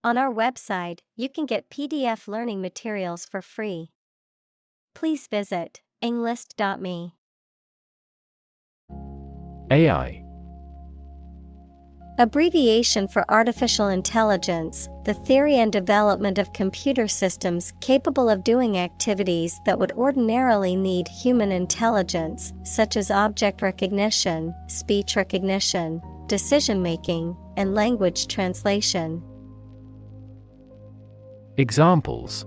On our website, you can get PDF learning materials for free. Please visit englist.me. AI. Abbreviation for artificial intelligence, the theory and development of computer systems capable of doing activities that would ordinarily need human intelligence, such as object recognition, speech recognition, decision-making, and language translation. Examples: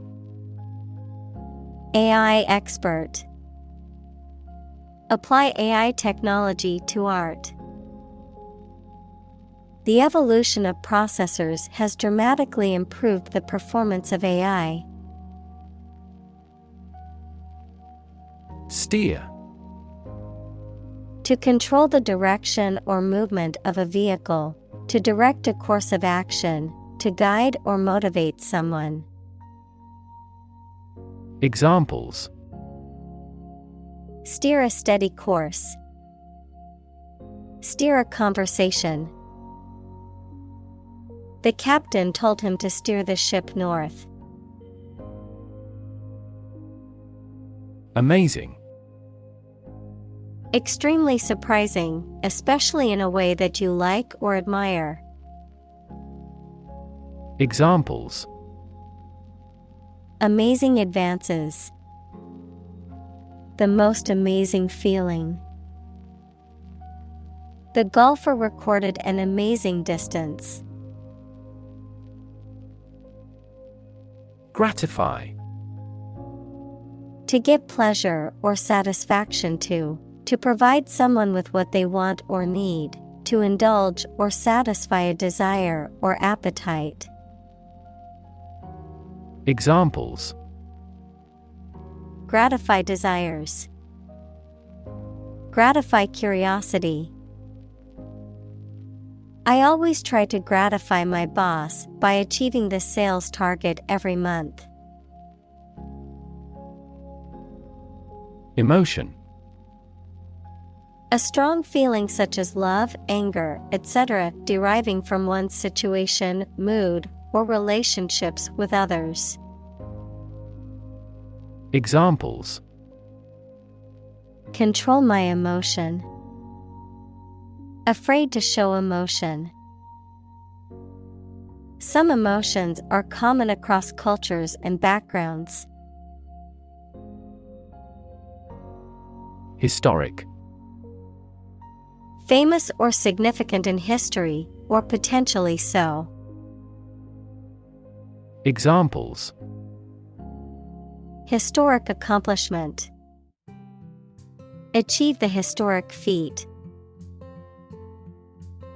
AI expert. Apply AI technology to art. The evolution of processors has dramatically improved the performance of AI. Steer. To control the direction or movement of a vehicle, to direct a course of action, to guide or motivate someone. Examples: Steer a steady course. Steer a conversation. The captain told him to steer the ship north. Amazing. Extremely surprising, especially in a way that you like or admire. Examples: Amazing advances. The most amazing feeling. The golfer recorded an amazing distance. Gratify. To give pleasure or satisfaction to provide someone with what they want or need, to indulge or satisfy a desire or appetite. Examples: Gratify desires. Gratify curiosity. I always try to gratify my boss by achieving the sales target every month. Emotion. A strong feeling such as love, anger, etc., deriving from one's situation, mood, or relationships with others. Examples: Control my emotion. Afraid to show emotion. Some emotions are common across cultures and backgrounds. Historic. Famous or significant in history, or potentially so. Examples: Historic accomplishment. Achieve the historic feat.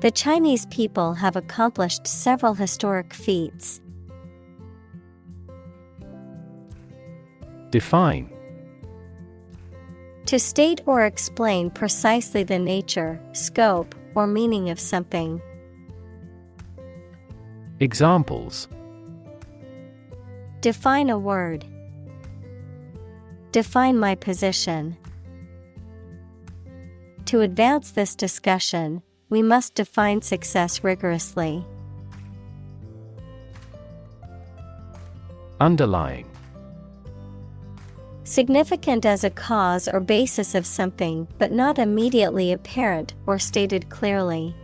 The Chinese people have accomplished several historic feats. Define. To state or explain precisely the nature, scope, or meaning of something. Examples: Define a word. Define my position. To advance this discussion, we must define success rigorously. Underlying. Significant as a cause or basis of something, but not immediately apparent or stated clearly.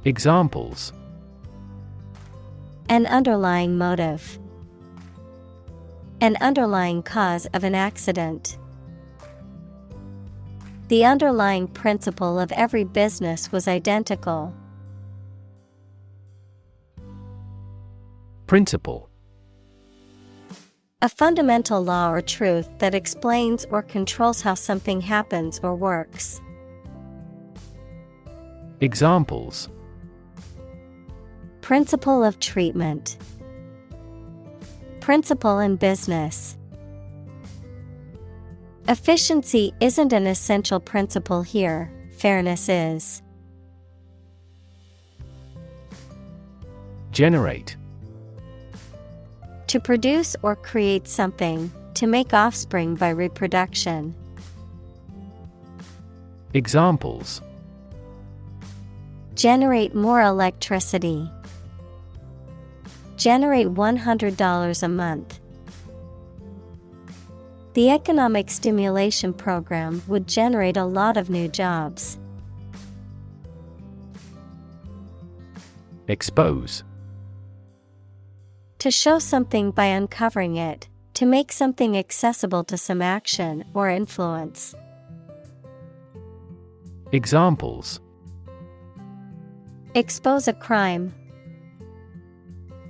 Examples: An underlying motive. An underlying cause of an accident. The underlying principle of every business was identical. Principle. A fundamental law or truth that explains or controls how something happens or works. Examples: Principle of treatment. Principle in business. Efficiency isn't an essential principle here, fairness is. Generate. To produce or create something, to make offspring by reproduction. Examples: Generate more electricity. Generate $100 a month. The economic stimulation program would generate a lot of new jobs. Expose. To show something by uncovering it, to make something accessible to some action or influence. Examples. Expose a crime.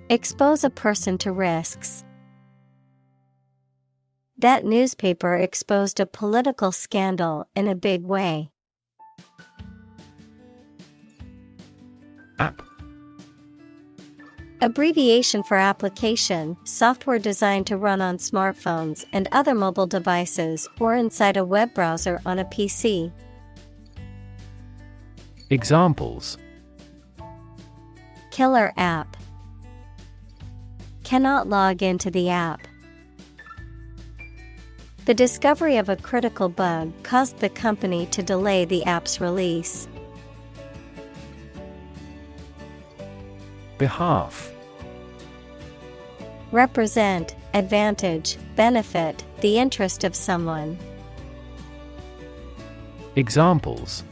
Expose a person to risks. That newspaper exposed a political scandal in a big way. App. Abbreviation for application, software designed to run on smartphones and other mobile devices or inside a web browser on a PC. Examples. Killer app. Cannot log into the app. The discovery of a critical bug caused the company to delay the app's release. Behalf. Represent, advantage, benefit, the interest of someone. Examples.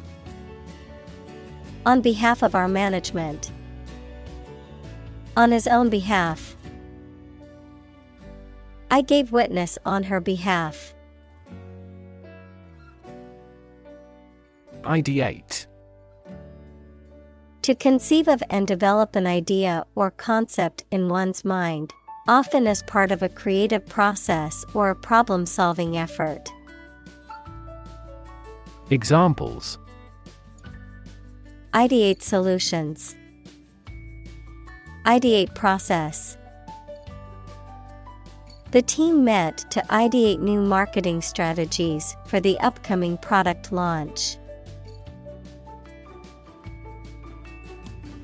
On behalf of our management. On his own behalf. I gave witness on her behalf. Ideate. To conceive of and develop an idea or concept in one's mind, often as part of a creative process or a problem-solving effort. Examples. Ideate solutions. Ideate process. The team met to ideate new marketing strategies for the upcoming product launch.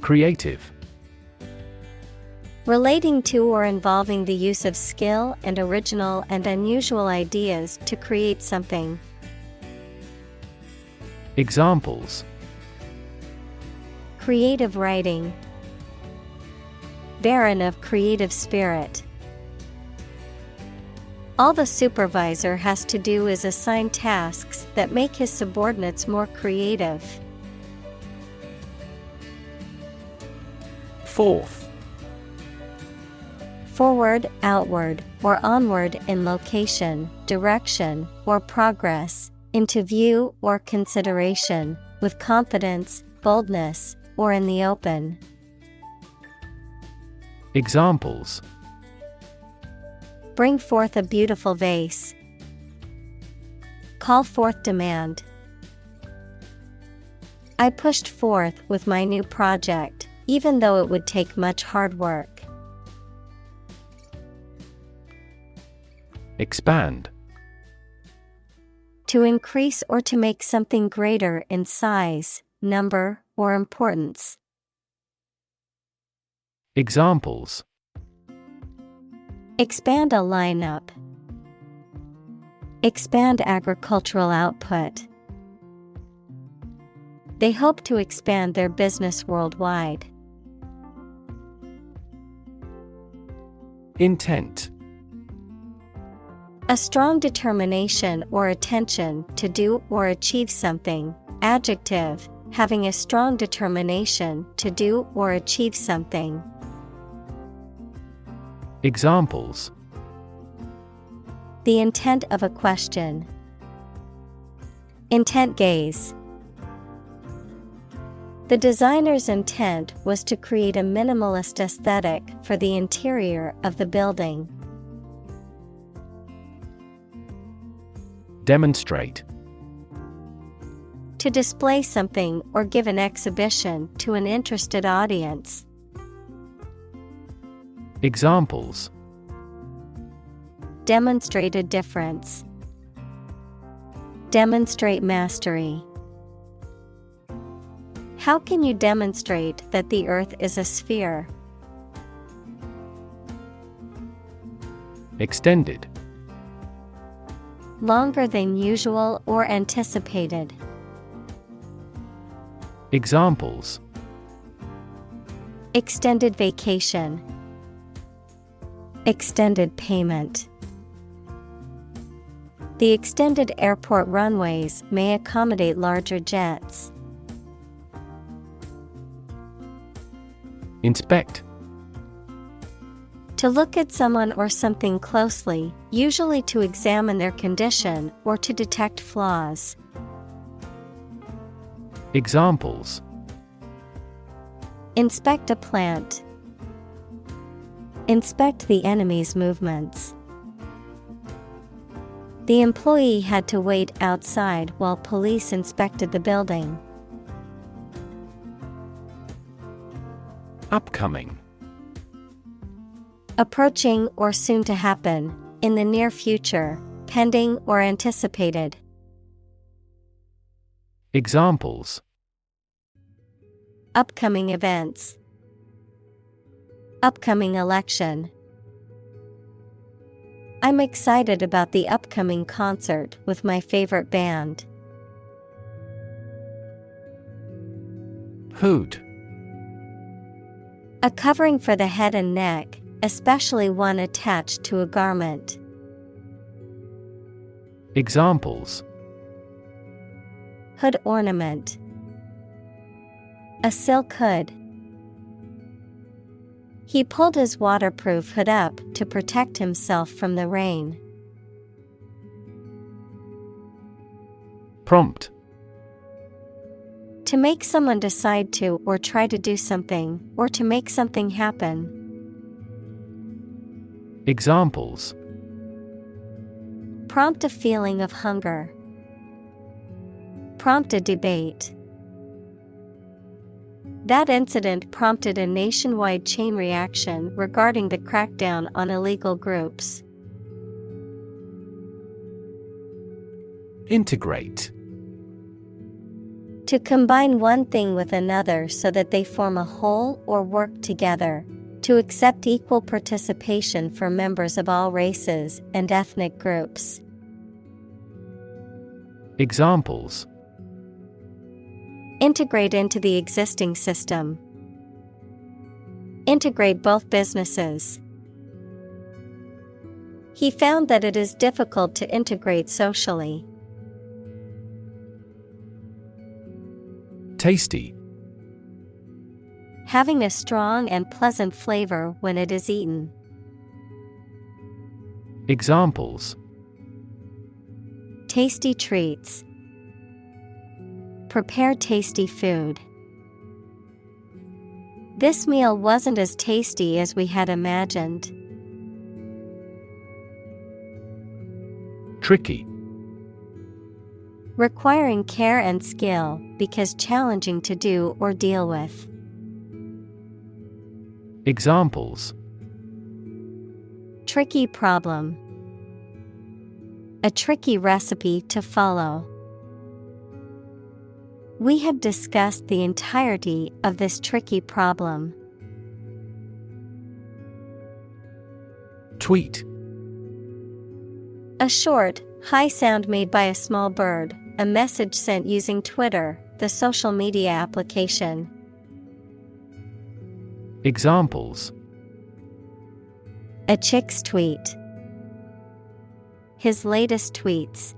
Creative. Relating to or involving the use of skill and original and unusual ideas to create something. Examples. Creative writing. Barren of creative spirit. All the supervisor has to do is assign tasks that make his subordinates more creative. Forth. Forward, outward, or onward in location, direction, or progress, into view or consideration, with confidence, boldness, or in the open. Examples. Bring forth a beautiful vase. Call forth demand. I pushed forth with my new project, even though it would take much hard work. Expand. To increase or to make something greater in size, number, or importance. Examples. Expand a lineup. Expand agricultural output. They hope to expand their business worldwide. Intent. A strong determination or attention to do or achieve something. Adjective, having a strong determination to do or achieve something. Examples. The intent of a question. Intent gaze. The designer's intent was to create a minimalist aesthetic for the interior of the building. Demonstrate. To display something or give an exhibition to an interested audience. Examples. Demonstrate a difference. Demonstrate mastery. How can you demonstrate that the Earth is a sphere? Extended. Longer than usual or anticipated. Examples. Extended vacation. Extended payment. The extended airport runways may accommodate larger jets. Inspect. To look at someone or something closely, usually to examine their condition or to detect flaws. Examples: Inspect a plant. Inspect the enemy's movements. The employee had to wait outside while police inspected the building. Upcoming. Approaching or soon to happen, in the near future, pending or anticipated. Examples: Upcoming events. Upcoming election. I'm excited about the upcoming concert with my favorite band. Hood. A covering for the head and neck, especially one attached to a garment. Examples: Hood ornament. A silk hood. He pulled his waterproof hood up to protect himself from the rain. Prompt. To make someone decide to or try to do something, or to make something happen. Examples: Prompt a feeling of hunger. Prompt a debate. That incident prompted a nationwide chain reaction regarding the crackdown on illegal groups. Integrate. To combine one thing with another so that they form a whole or work together. To accept equal participation for members of all races and ethnic groups. Examples: Integrate into the existing system. Integrate both businesses. He found that it is difficult to integrate socially. Tasty. Having a strong and pleasant flavor when it is eaten. Examples: Tasty treats. Prepare tasty food. This meal wasn't as tasty as we had imagined. Tricky. Requiring care and skill because challenging to do or deal with. Examples: Tricky problem. A tricky recipe to follow. We have discussed the entirety of this tricky problem. Tweet. A short, high sound made by a small bird, a message sent using Twitter, the social media application. Examples: A chick's tweet. His latest tweets.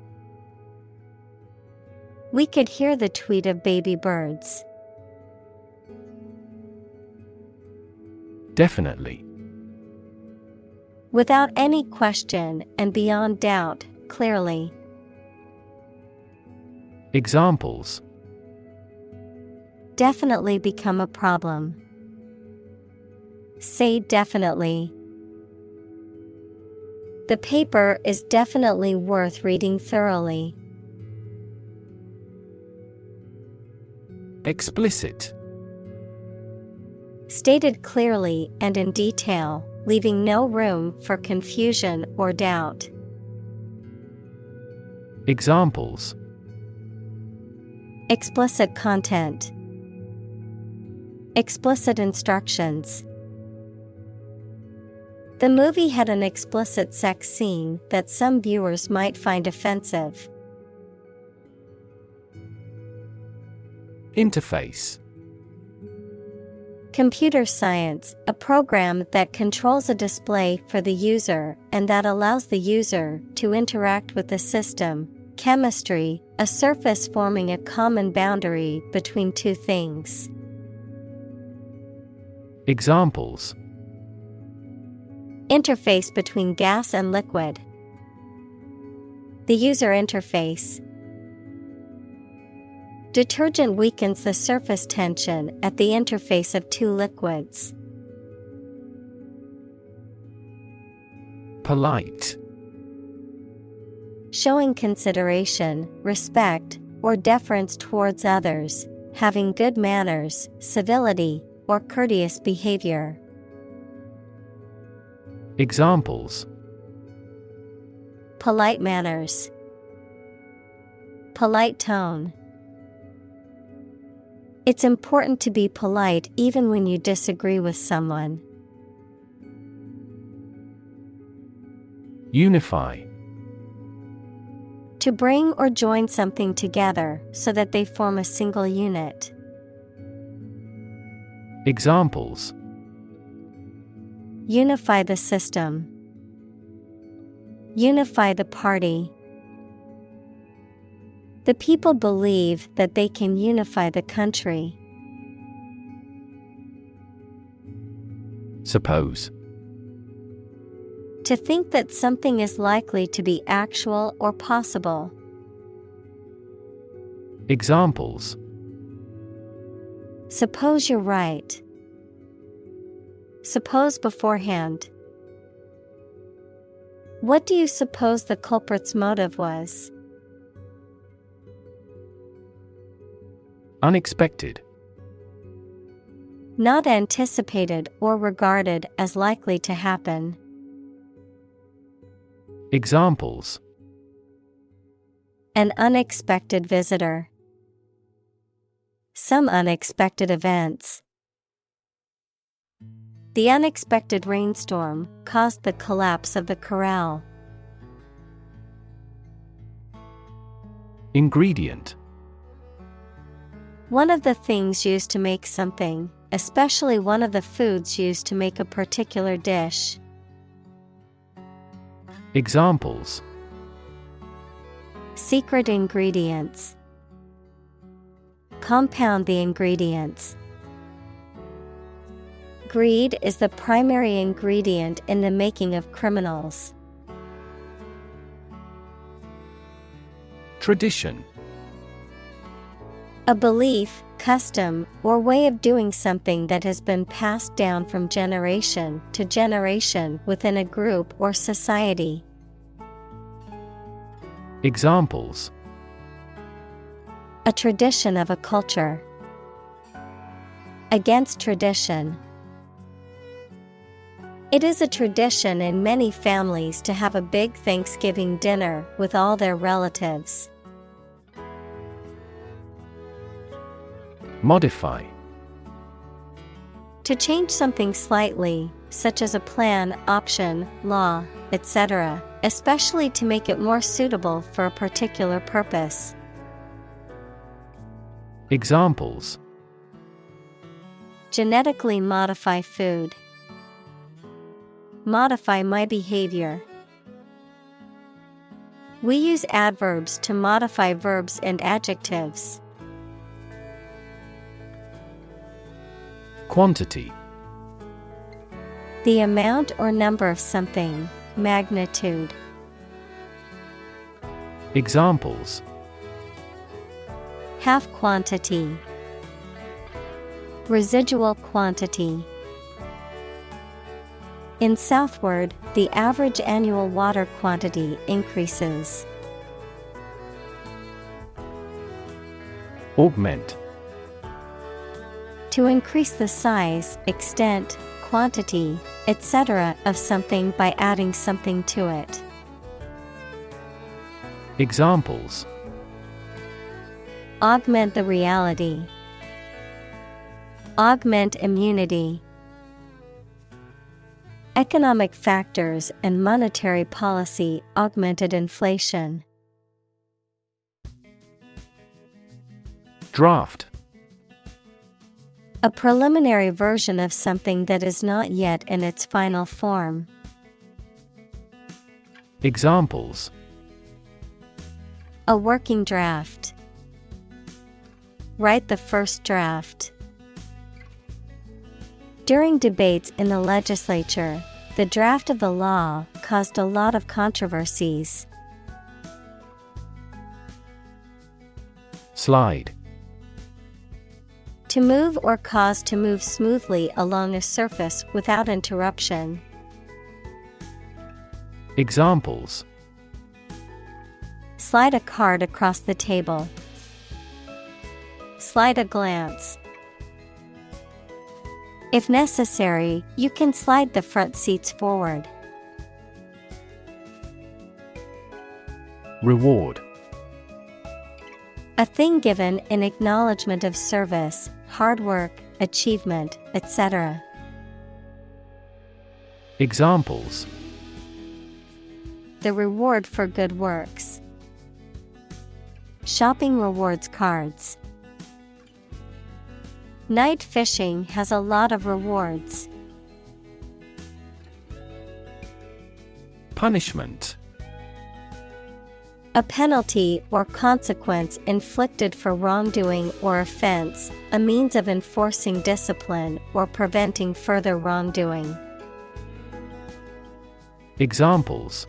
We could hear the tweet of baby birds. Definitely. Without any question and beyond doubt, clearly. Examples: Definitely become a problem. Say definitely. The paper is definitely worth reading thoroughly. Explicit. Stated clearly and in detail, leaving no room for confusion or doubt. Examples: Explicit content. Explicit instructions. The movie had an explicit sex scene that some viewers might find offensive. Interface. Computer science, a program that controls a display for the user and that allows the user to interact with the system. Chemistry, a surface forming a common boundary between two things. Examples: Interface between gas and liquid. The user interface. Detergent weakens the surface tension at the interface of two liquids. Polite. Showing consideration, respect, or deference towards others, having good manners, civility, or courteous behavior. Examples: Polite manners. Polite tone. It's important to be polite even when you disagree with someone. Unify. To bring or join something together so that they form a single unit. Examples: Unify the system. Unify the party. The people believe that they can unify the country. Suppose. To think that something is likely to be actual or possible. Examples: Suppose you're right. Suppose beforehand. What do you suppose the culprit's motive was? Unexpected. Not anticipated or regarded as likely to happen. Examples: An unexpected visitor. Some unexpected events. The unexpected rainstorm caused the collapse of the corral. Ingredient. One of the things used to make something, especially one of the foods used to make a particular dish. Examples: Secret ingredients. Compound the ingredients. Greed is the primary ingredient in the making of criminals. Tradition. A belief, custom, or way of doing something that has been passed down from generation to generation within a group or society. Examples: A tradition of a culture. Against tradition. It is a tradition in many families to have a big Thanksgiving dinner with all their relatives. Modify. To change something slightly, such as a plan, option, law, etc., especially to make it more suitable for a particular purpose. Examples: Genetically modify food. Modify my behavior. We use adverbs to modify verbs and adjectives. Quantity. The amount or number of something, magnitude. Examples: Half quantity. Residual quantity. In southward, the average annual water quantity increases. Augment. To increase the size, extent, quantity, etc. of something by adding something to it. Examples: Augment the reality. Augment immunity. Economic factors and monetary policy augmented inflation. Draft. A preliminary version of something that is not yet in its final form. Examples: A working draft. Write the first draft. During debates in the legislature, the draft of the law caused a lot of controversies. Slide. To move or cause to move smoothly along a surface without interruption. Examples: Slide a card across the table. Slide a glance. If necessary, you can slide the front seats forward. Reward. A thing given in acknowledgement of service, hard work, achievement, etc. Examples: The reward for good works. Shopping rewards cards. Night fishing has a lot of rewards. Punishment. A penalty or consequence inflicted for wrongdoing or offense, a means of enforcing discipline or preventing further wrongdoing. Examples: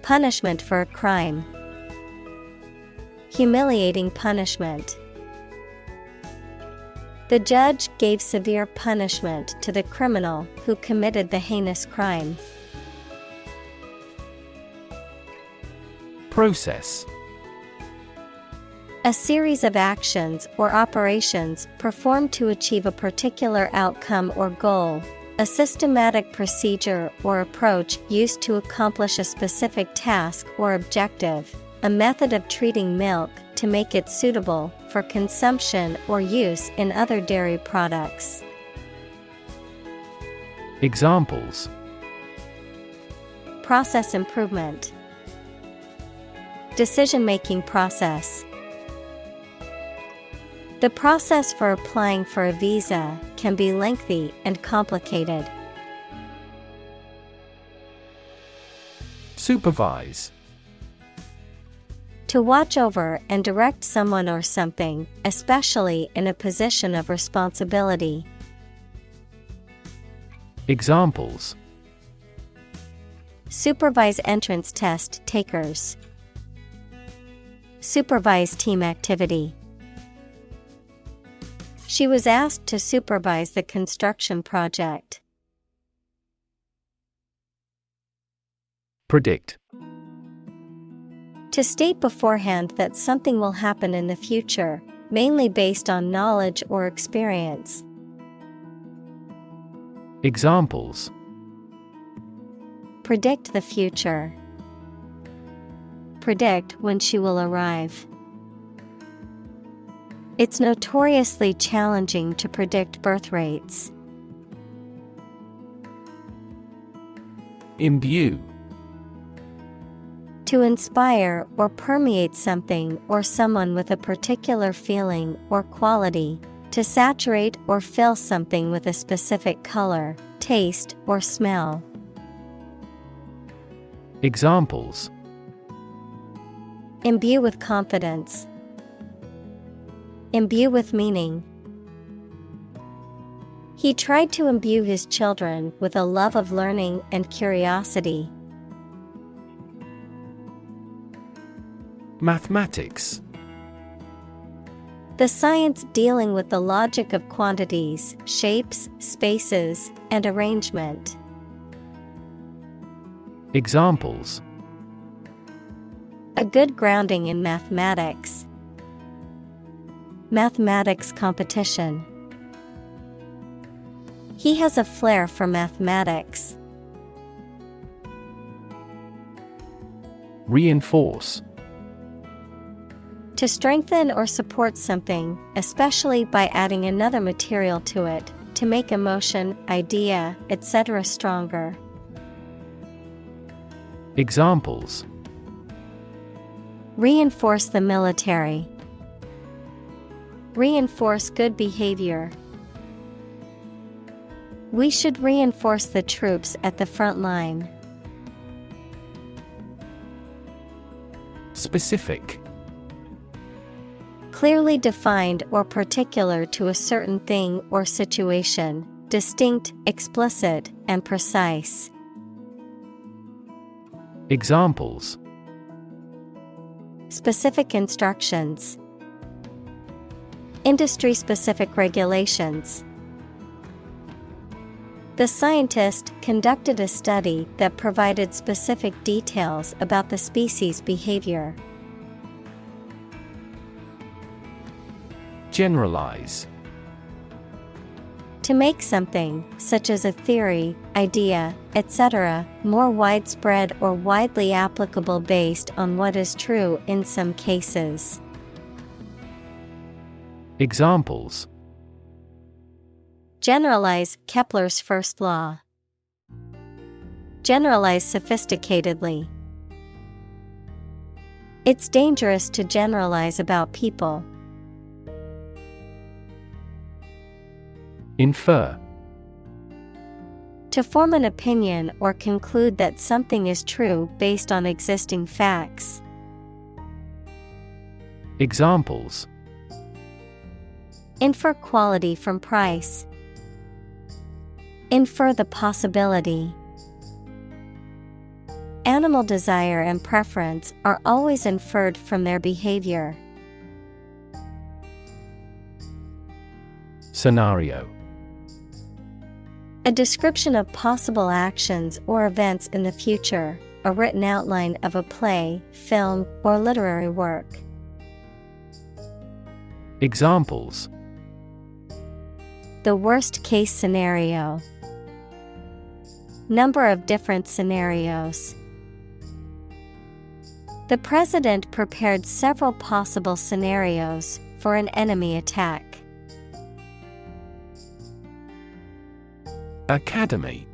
Punishment for a crime. Humiliating punishment. The judge gave severe punishment to the criminal who committed the heinous crime. Process. A series of actions or operations performed to achieve a particular outcome or goal. A systematic procedure or approach used to accomplish a specific task or objective. A method of treating milk to make it suitable for consumption or use in other dairy products. Examples: Process improvement. Decision-making process. The process for applying for a visa can be lengthy and complicated. Supervise. To watch over and direct someone or something, especially in a position of responsibility. Examples: Supervise entrance test takers. Supervise team activity. She was asked to supervise the construction project. Predict. To state beforehand that something will happen in the future, mainly based on knowledge or experience. Examples: Predict the future. Predict when she will arrive. It's notoriously challenging to predict birth rates. Imbue. To inspire or permeate something or someone with a particular feeling or quality. To saturate or fill something with a specific color, taste, or smell. Examples: Imbue with confidence. Imbue with meaning. He tried to imbue his children with a love of learning and curiosity. Mathematics. The science dealing with the logic of quantities, shapes, spaces, and arrangement. Examples: A good grounding in mathematics. Mathematics competition. He has a flair for mathematics. Reinforce. To strengthen or support something, especially by adding another material to it, to make emotion, idea, etc. stronger. Examples: Reinforce the military. Reinforce good behavior. We should reinforce the troops at the front line. Specific. Clearly defined or particular to a certain thing or situation, distinct, explicit, and precise. Examples: Specific instructions. Industry-specific regulations. The scientist conducted a study that provided specific details about the species' behavior. Generalize. To make something, such as a theory, idea, etc., more widespread or widely applicable based on what is true in some cases. Examples: Generalize Kepler's first law. Generalize sophisticatedly. It's dangerous to generalize about people. Infer. To form an opinion or conclude that something is true based on existing facts. Examples: Infer quality from price. Infer the possibility. Animal desire and preference are always inferred from their behavior. Scenario. A description of possible actions or events in the future, a written outline of a play, film, or literary work. Examples: The worst-case scenario. Number of different scenarios. The president prepared several possible scenarios for an enemy attack. Academy.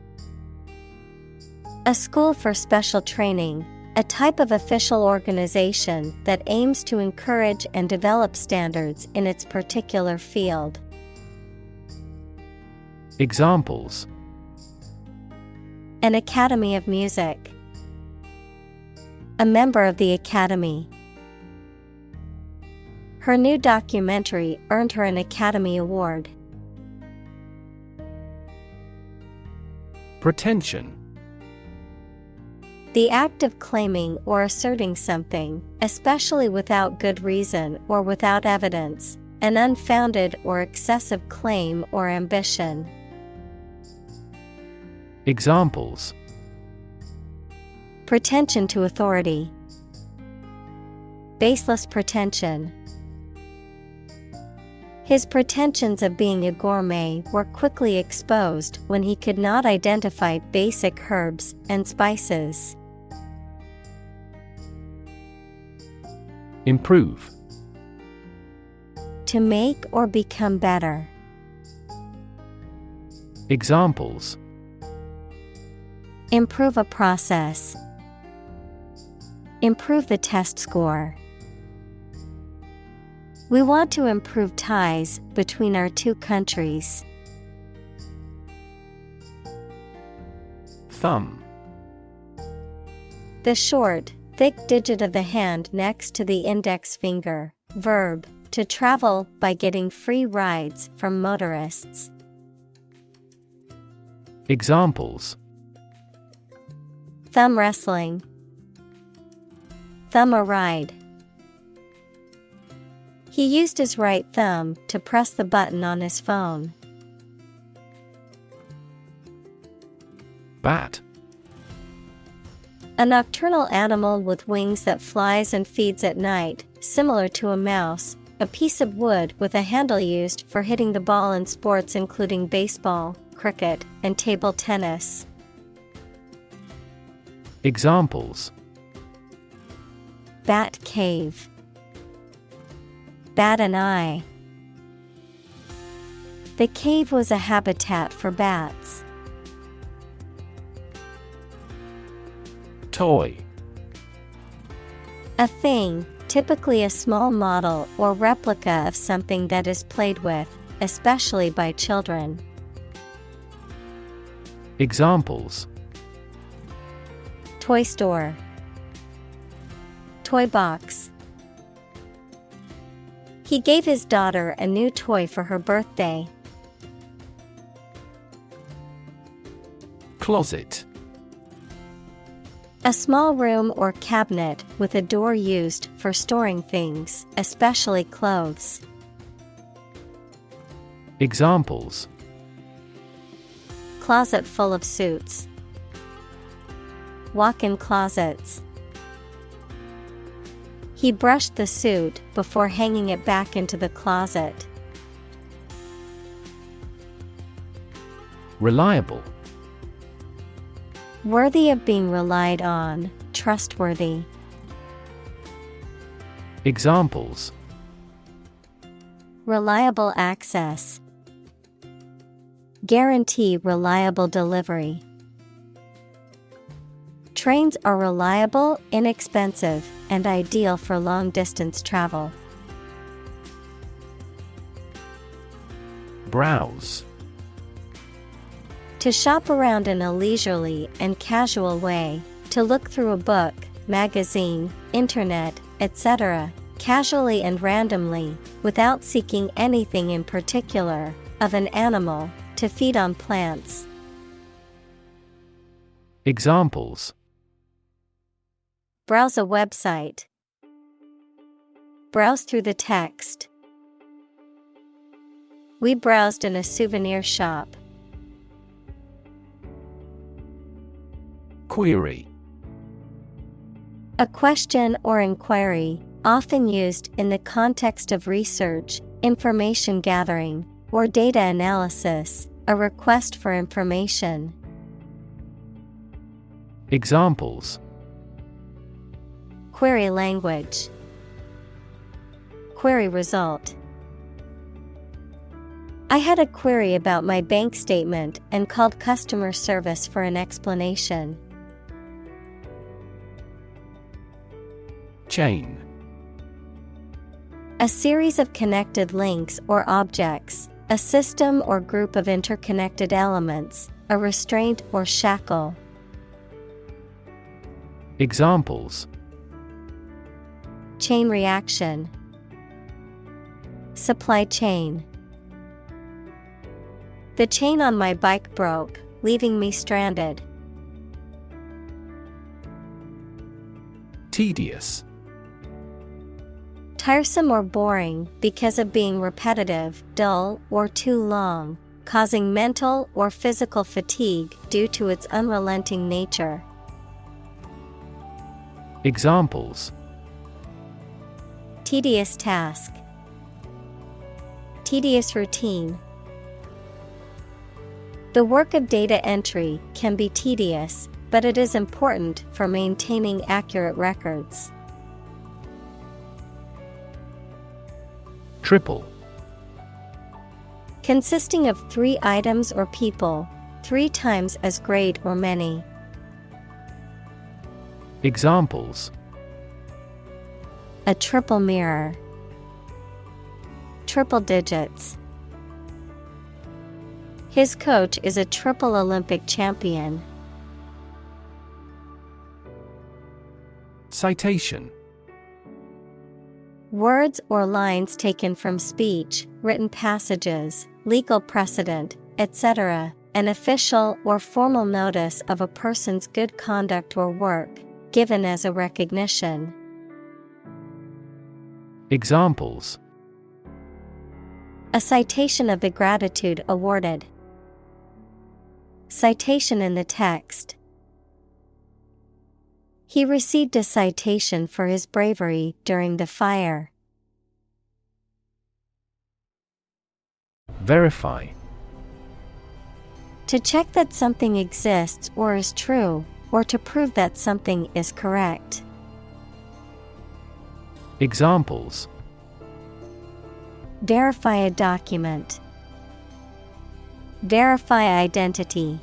A school for special training, a type of official organization that aims to encourage and develop standards in its particular field. Examples: An academy of music. A member of the academy. Her new documentary earned her an Academy Award. Pretension. The act of claiming or asserting something, especially without good reason or without evidence, an unfounded or excessive claim or ambition. Examples: Pretension to authority. Baseless pretension. His pretensions of being a gourmet were quickly exposed when he could not identify basic herbs and spices. Improve. To make or become better. Examples: Improve a process. Improve the test score. We want to improve ties between our two countries. Thumb. The short, thick digit of the hand next to the index finger. Verb, to travel by getting free rides from motorists. Examples: Thumb wrestling. Thumb a ride. He used his right thumb to press the button on his phone. Bat. A nocturnal animal with wings that flies and feeds at night, similar to a mouse, a piece of wood with a handle used for hitting the ball in sports including baseball, cricket, and table tennis. Examples: Bat cave. Bat an eye. The cave was a habitat for bats. Toy. A thing, typically a small model or replica of something that is played with, especially by children. Examples: Toy store, toy box. He gave his daughter a new toy for her birthday. Closet. A small room or cabinet with a door used for storing things, especially clothes. Examples: Closet full of suits. Walk-in closets. He brushed the suit before hanging it back into the closet. Reliable. Worthy of being relied on, trustworthy. Examples: Reliable access. Guarantee reliable delivery. Trains are reliable, inexpensive, and ideal for long-distance travel. Browse. To shop around in a leisurely and casual way, to look through a book, magazine, internet, etc., casually and randomly, without seeking anything in particular, of an animal, to feed on plants. Examples: Browse a website. Browse through the text. We browsed in a souvenir shop. Query. A question or inquiry, often used in the context of research, information gathering, or data analysis, a request for information. Examples: Query language. Query result. I had a query about my bank statement and called customer service for an explanation. Chain. A series of connected links or objects, a system or group of interconnected elements, a restraint or shackle. Examples: Chain reaction. Supply chain. The chain on my bike broke, leaving me stranded. Tedious. Tiresome or boring because of being repetitive, dull, or too long, causing mental or physical fatigue due to its unrelenting nature. Examples: Tedious task. Tedious routine. The work of data entry can be tedious, but it is important for maintaining accurate records. Triple. Consisting of 3 items or people, 3 times as great or many. Examples: A triple mirror. Triple digits. His coach is a triple Olympic champion. Citation. Words or lines taken from speech, written passages, legal precedent, etc., an official or formal notice of a person's good conduct or work, given as a recognition. Examples: A citation of the gratitude awarded. Citation in the text. He received a citation for his bravery during the fire. Verify. To check that something exists or is true, or to prove that something is correct. Examples: Verify a document. Verify identity.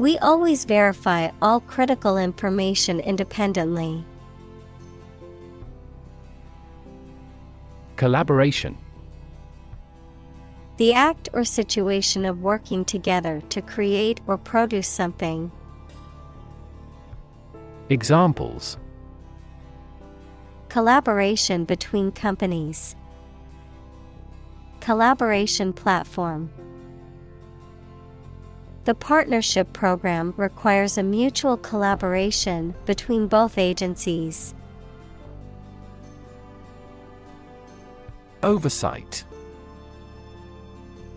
We always verify all critical information independently. Collaboration. The act or situation of working together to create or produce something. Examples: Collaboration between companies. Collaboration platform. The partnership program requires a mutual collaboration between both agencies. Oversight.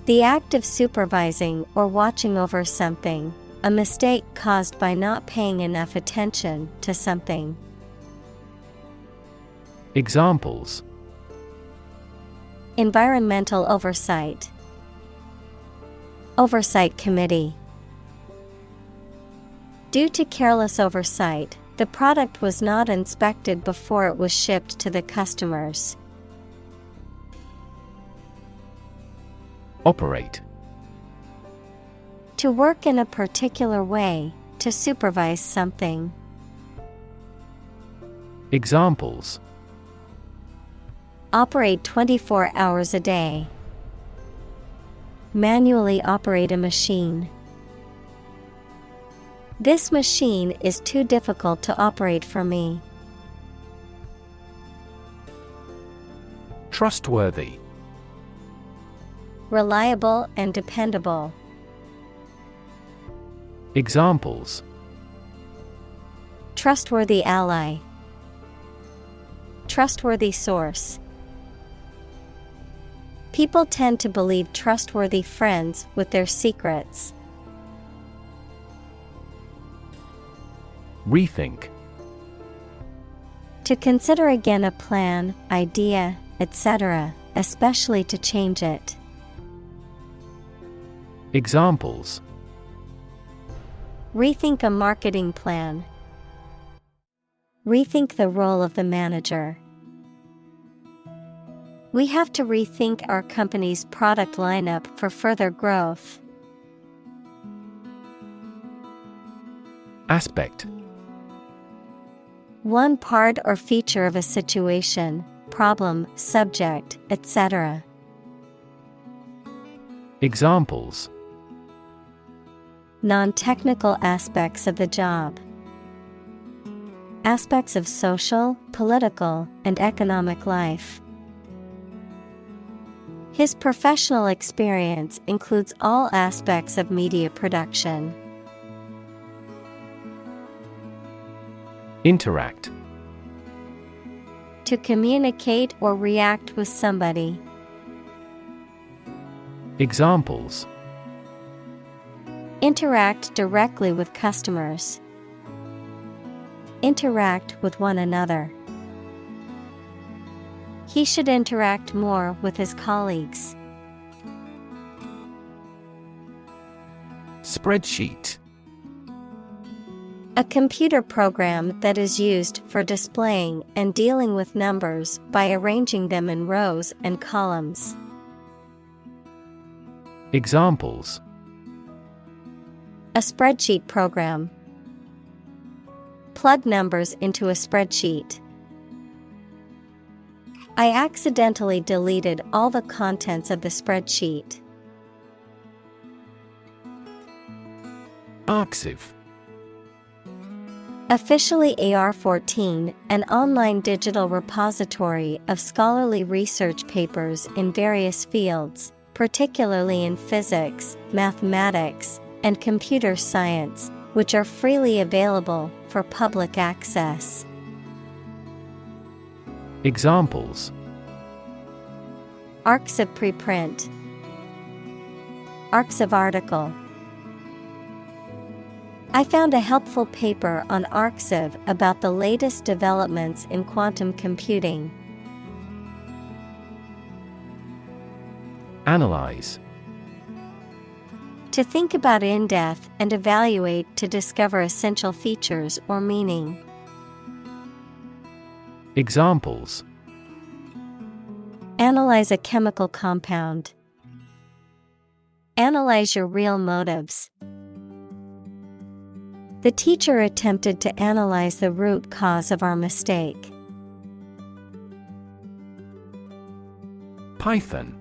The act of supervising or watching over something, a mistake caused by not paying enough attention to something. Examples: Environmental oversight. Oversight committee. Due to careless oversight, the product was not inspected before it was shipped to the customers. Operate. To work in a particular way, to supervise something. Examples: Operate 24 hours a day. Manually operate a machine. This machine is too difficult to operate for me. Trustworthy. Reliable and dependable. Examples: Trustworthy ally. Trustworthy source. People tend to believe trustworthy friends with their secrets. Rethink. To consider again a plan, idea, etc., especially to change it. Examples: Rethink a marketing plan. Rethink the role of the manager. We have to rethink our company's product lineup for further growth. Aspect. One part or feature of a situation, problem, subject, etc. Examples: Non-technical aspects of the job. Aspects of social, political, and economic life. His professional experience includes all aspects of media production. Interact. To communicate or react with somebody. Examples: Interact directly with customers. Interact with one another. He should interact more with his colleagues. Spreadsheet. A computer program that is used for displaying and dealing with numbers by arranging them in rows and columns. Examples: A spreadsheet program. Plug numbers into a spreadsheet. I accidentally deleted all the contents of the spreadsheet. Arxiv. Officially AR14, an online digital repository of scholarly research papers in various fields, particularly in physics, mathematics, and computer science, which are freely available for public access. Examples: Arxiv preprint. Arxiv article. I found a helpful paper on Arxiv about the latest developments in quantum computing. Analyze. To think about in depth and evaluate to discover essential features or meaning. Examples: Analyze a chemical compound. Analyze your real motives. The teacher attempted to analyze the root cause of our mistake. Python.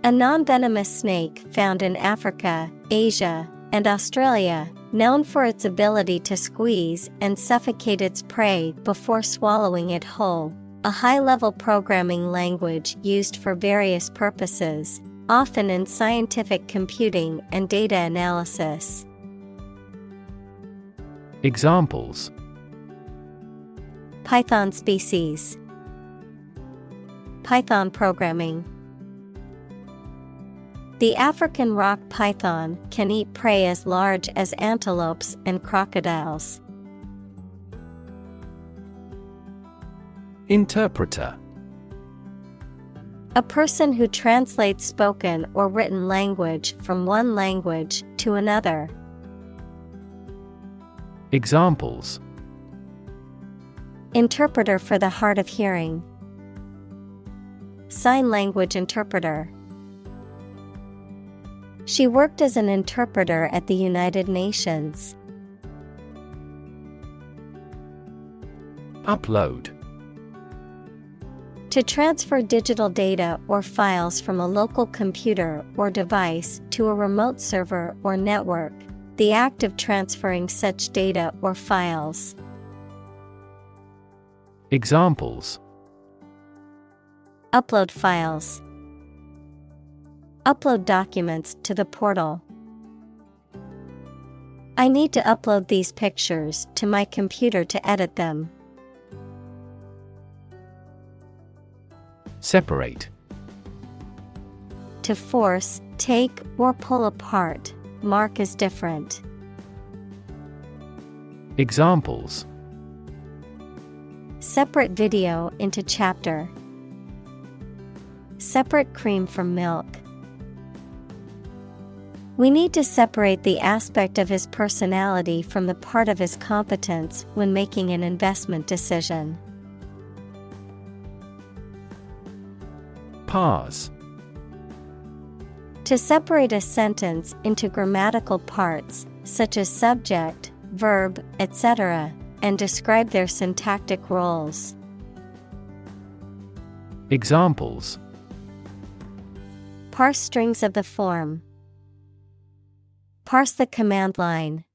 A non-venomous snake found in Africa, Asia, and Australia, known for its ability to squeeze and suffocate its prey before swallowing it whole. A high-level programming language used for various purposes, often in scientific computing and data analysis. Examples: Python species. Python programming. The African rock python can eat prey as large as antelopes and crocodiles. Interpreter. A person who translates spoken or written language from one language to another. Examples: Interpreter for the hard of hearing. Sign language interpreter. She worked as an interpreter at the United Nations. Upload. To transfer digital data or files from a local computer or device to a remote server or network, the act of transferring such data or files. Examples: Upload files. Upload documents to the portal. I need to upload these pictures to my computer to edit them. Separate. To force, take, or pull apart, mark as different. Examples: Separate video into chapter. Separate cream from milk. We need to separate the aspect of his personality from the part of his competence when making an investment decision. Parse. To separate a sentence into grammatical parts, such as subject, verb, etc., and describe their syntactic roles. Examples: Parse strings of the form. Parse the command line.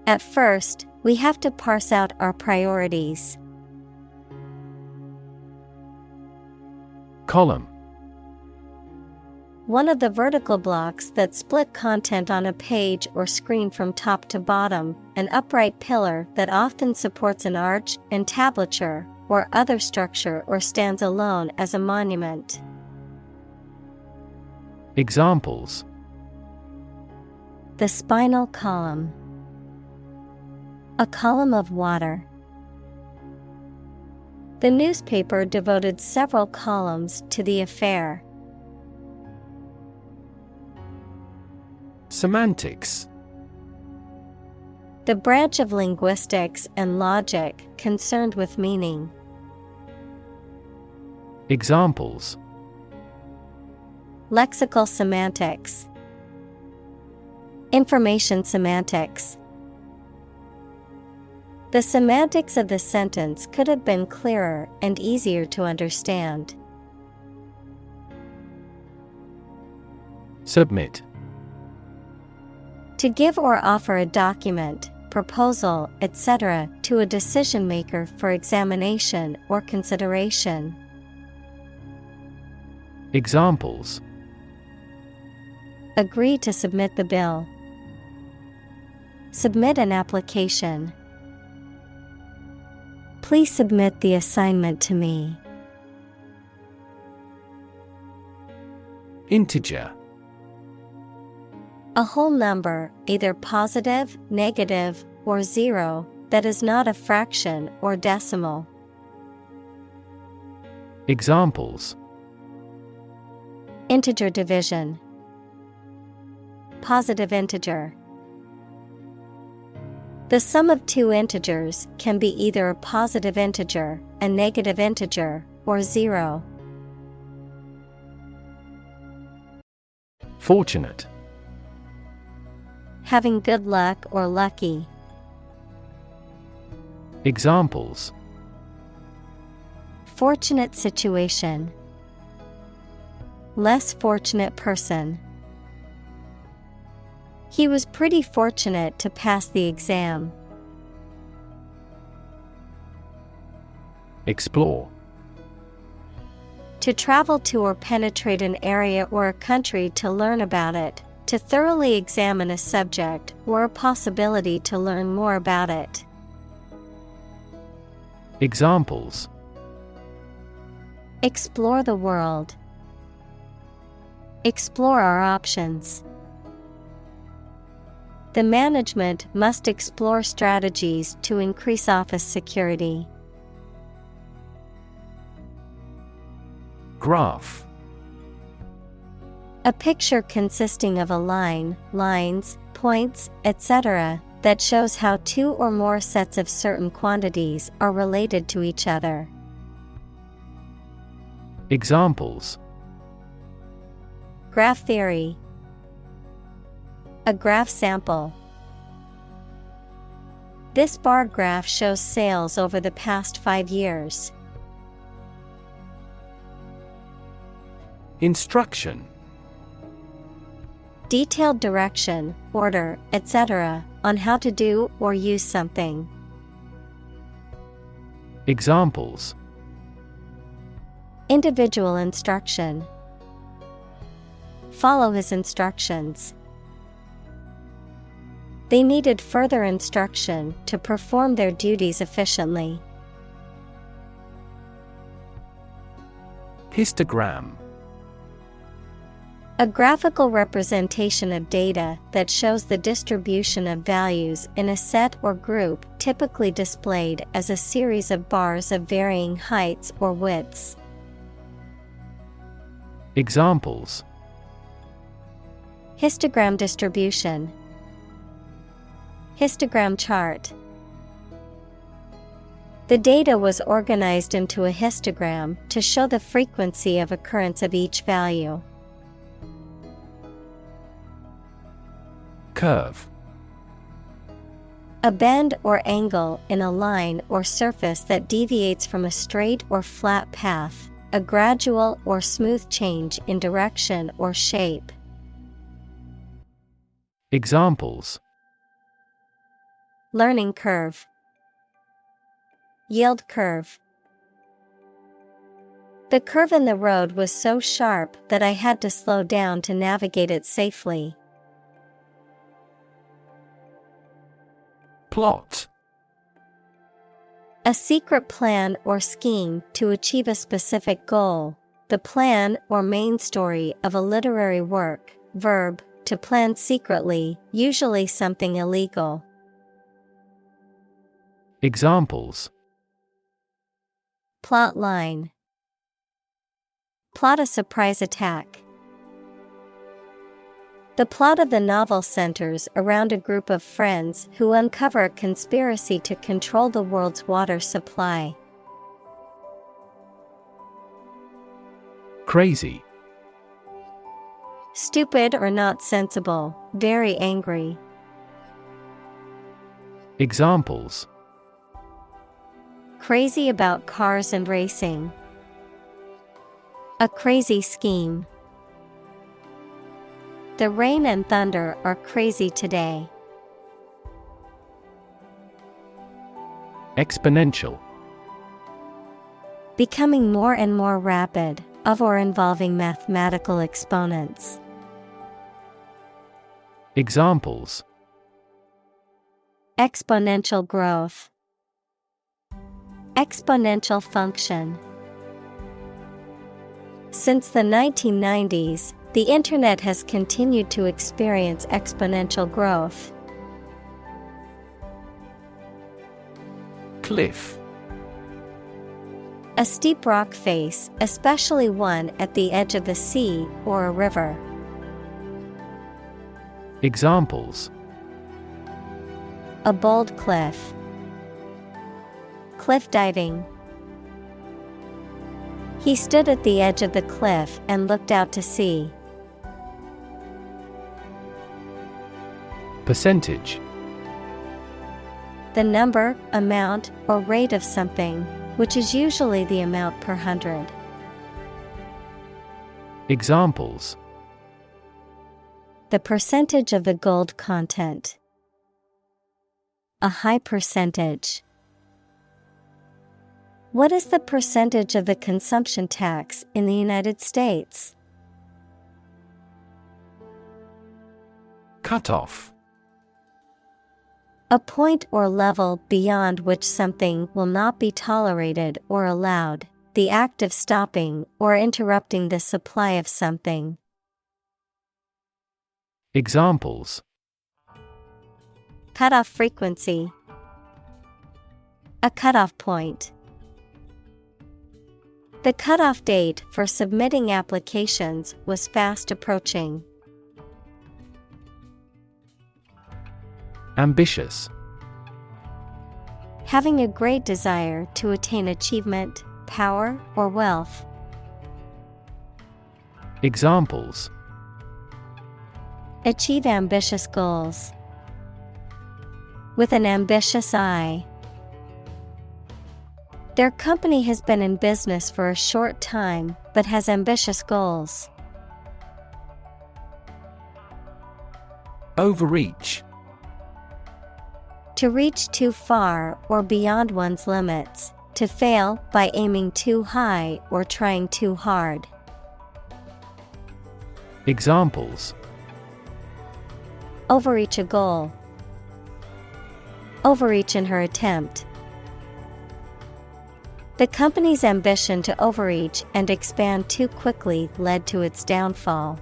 At first, we have to parse out our priorities. Column. One of the vertical blocks that split content on a page or screen from top to bottom, an upright pillar that often supports an arch, entablature, or other structure or stands alone as a monument. Examples: The spinal column. A column of water. The newspaper devoted several columns to the affair. Semantics. The branch of linguistics and logic concerned with meaning. Examples: Lexical semantics. Information semantics. The semantics of the sentence could have been clearer and easier to understand. Submit. To give or offer a document, proposal, etc. to a decision maker for examination or consideration. Examples: Agree to submit the bill. Submit an application. Please submit the assignment to me. Integer. A whole number, either positive, negative, or zero, that is not a fraction or decimal. Examples: Integer division. Positive integer. The sum of two integers can be either a positive integer, a negative integer, or zero. Fortunate. having good luck or lucky. Examples: Fortunate situation. Less fortunate person. He was pretty fortunate to pass the exam. Explore. To travel to or penetrate an area or a country to learn about it, to thoroughly examine a subject or a possibility to learn more about it. Examples: Explore the world. Explore our options. The management must explore strategies to increase office security. Graph. A picture consisting of a line, lines, points, etc., that shows how two or more sets of certain quantities are related to each other. Examples: Graph theory. A graph sample. This bar graph shows sales over the past 5 years. Instruction. Detailed direction, order, etc., on how to do or use something. Examples: Individual instruction. Follow his instructions. They needed further instruction to perform their duties efficiently. Histogram. A graphical representation of data that shows the distribution of values in a set or group, typically displayed as a series of bars of varying heights or widths. Examples: Histogram distribution. Histogram chart. The data was organized into a histogram to show the frequency of occurrence of each value. Curve. A bend or angle in a line or surface that deviates from a straight or flat path, a gradual or smooth change in direction or shape. Examples: Learning curve. Yield curve. The curve in the road was so sharp that I had to slow down to navigate it safely. Plot. A secret plan or scheme to achieve a specific goal, the plan or main story of a literary work. Verb, to plan secretly, usually something illegal. Examples: Plot line. Plot a surprise attack. The plot of the novel centers around a group of friends who uncover a conspiracy to control the world's water supply. Crazy. Stupid or not sensible, very angry. Examples: Crazy about cars and racing. A crazy scheme. The rain and thunder are crazy today. Exponential. Becoming more and more rapid, of or involving mathematical exponents. Examples: Exponential growth. Exponential function. Since the 1990s, the Internet has continued to experience exponential growth. Cliff. A steep rock face, especially one at the edge of the sea or a river. Examples: A bold cliff. Cliff diving. He stood at the edge of the cliff and looked out to sea. Percentage. The number, amount, or rate of something, which is usually the amount per 100. Examples. The percentage of the gold content. A high percentage. What is the percentage of the consumption tax in the United States? Cutoff. A point or level beyond which something will not be tolerated or allowed, the act of stopping or interrupting the supply of something. Examples. Cutoff frequency. A cutoff point. The cutoff date for submitting applications was fast approaching. Ambitious. Having a great desire to attain achievement, power, or wealth. Examples. Achieve ambitious goals. With an ambitious eye. Their company has been in business for a short time, but has ambitious goals. Overreach. To reach too far or beyond one's limits, to fail by aiming too high or trying too hard. Examples. Overreach a goal. Overreach in her attempt. The company's ambition to overreach and expand too quickly led to its downfall.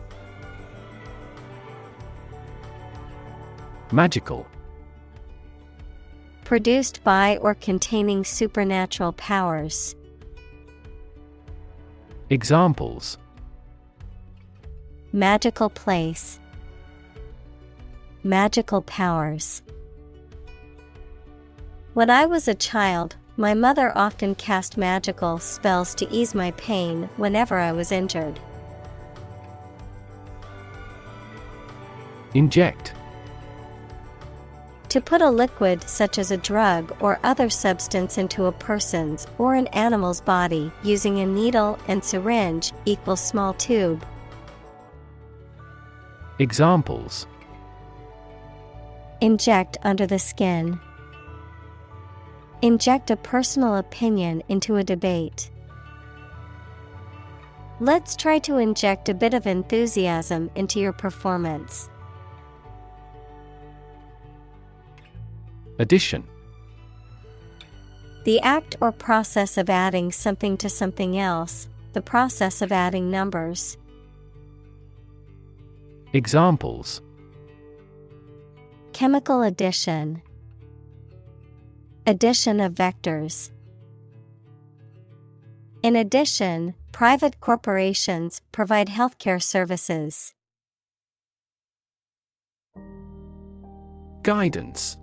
Magical. Produced by or containing supernatural powers. Examples. Magical place. Magical powers. When I was a child, my mother often cast magical spells to ease my pain whenever I was injured. Inject. To put a liquid such as a drug or other substance into a person's or an animal's body using a needle and syringe equals small tube. Examples. Inject under the skin. Inject a personal opinion into a debate. Let's try to inject a bit of enthusiasm into your performance. Addition. The act or process of adding something to something else, the process of adding numbers. Examples. Chemical addition. Addition of vectors. In addition, private corporations provide healthcare services. Guidance.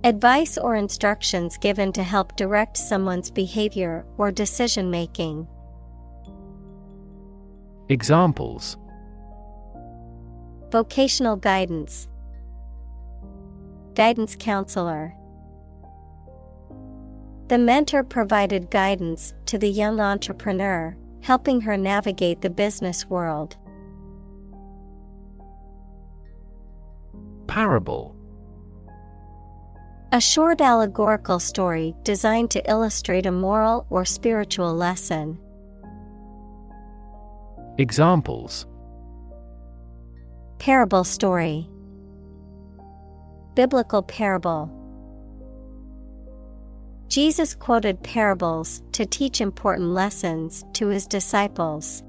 Advice or instructions given to help direct someone's behavior or decision-making. Examples. Vocational guidance. Guidance counselor. The mentor provided guidance to the young entrepreneur, helping her navigate the business world. Parable. A short allegorical story designed to illustrate a moral or spiritual lesson. Examples. Parable story. Biblical parable. Jesus quoted parables to teach important lessons to his disciples.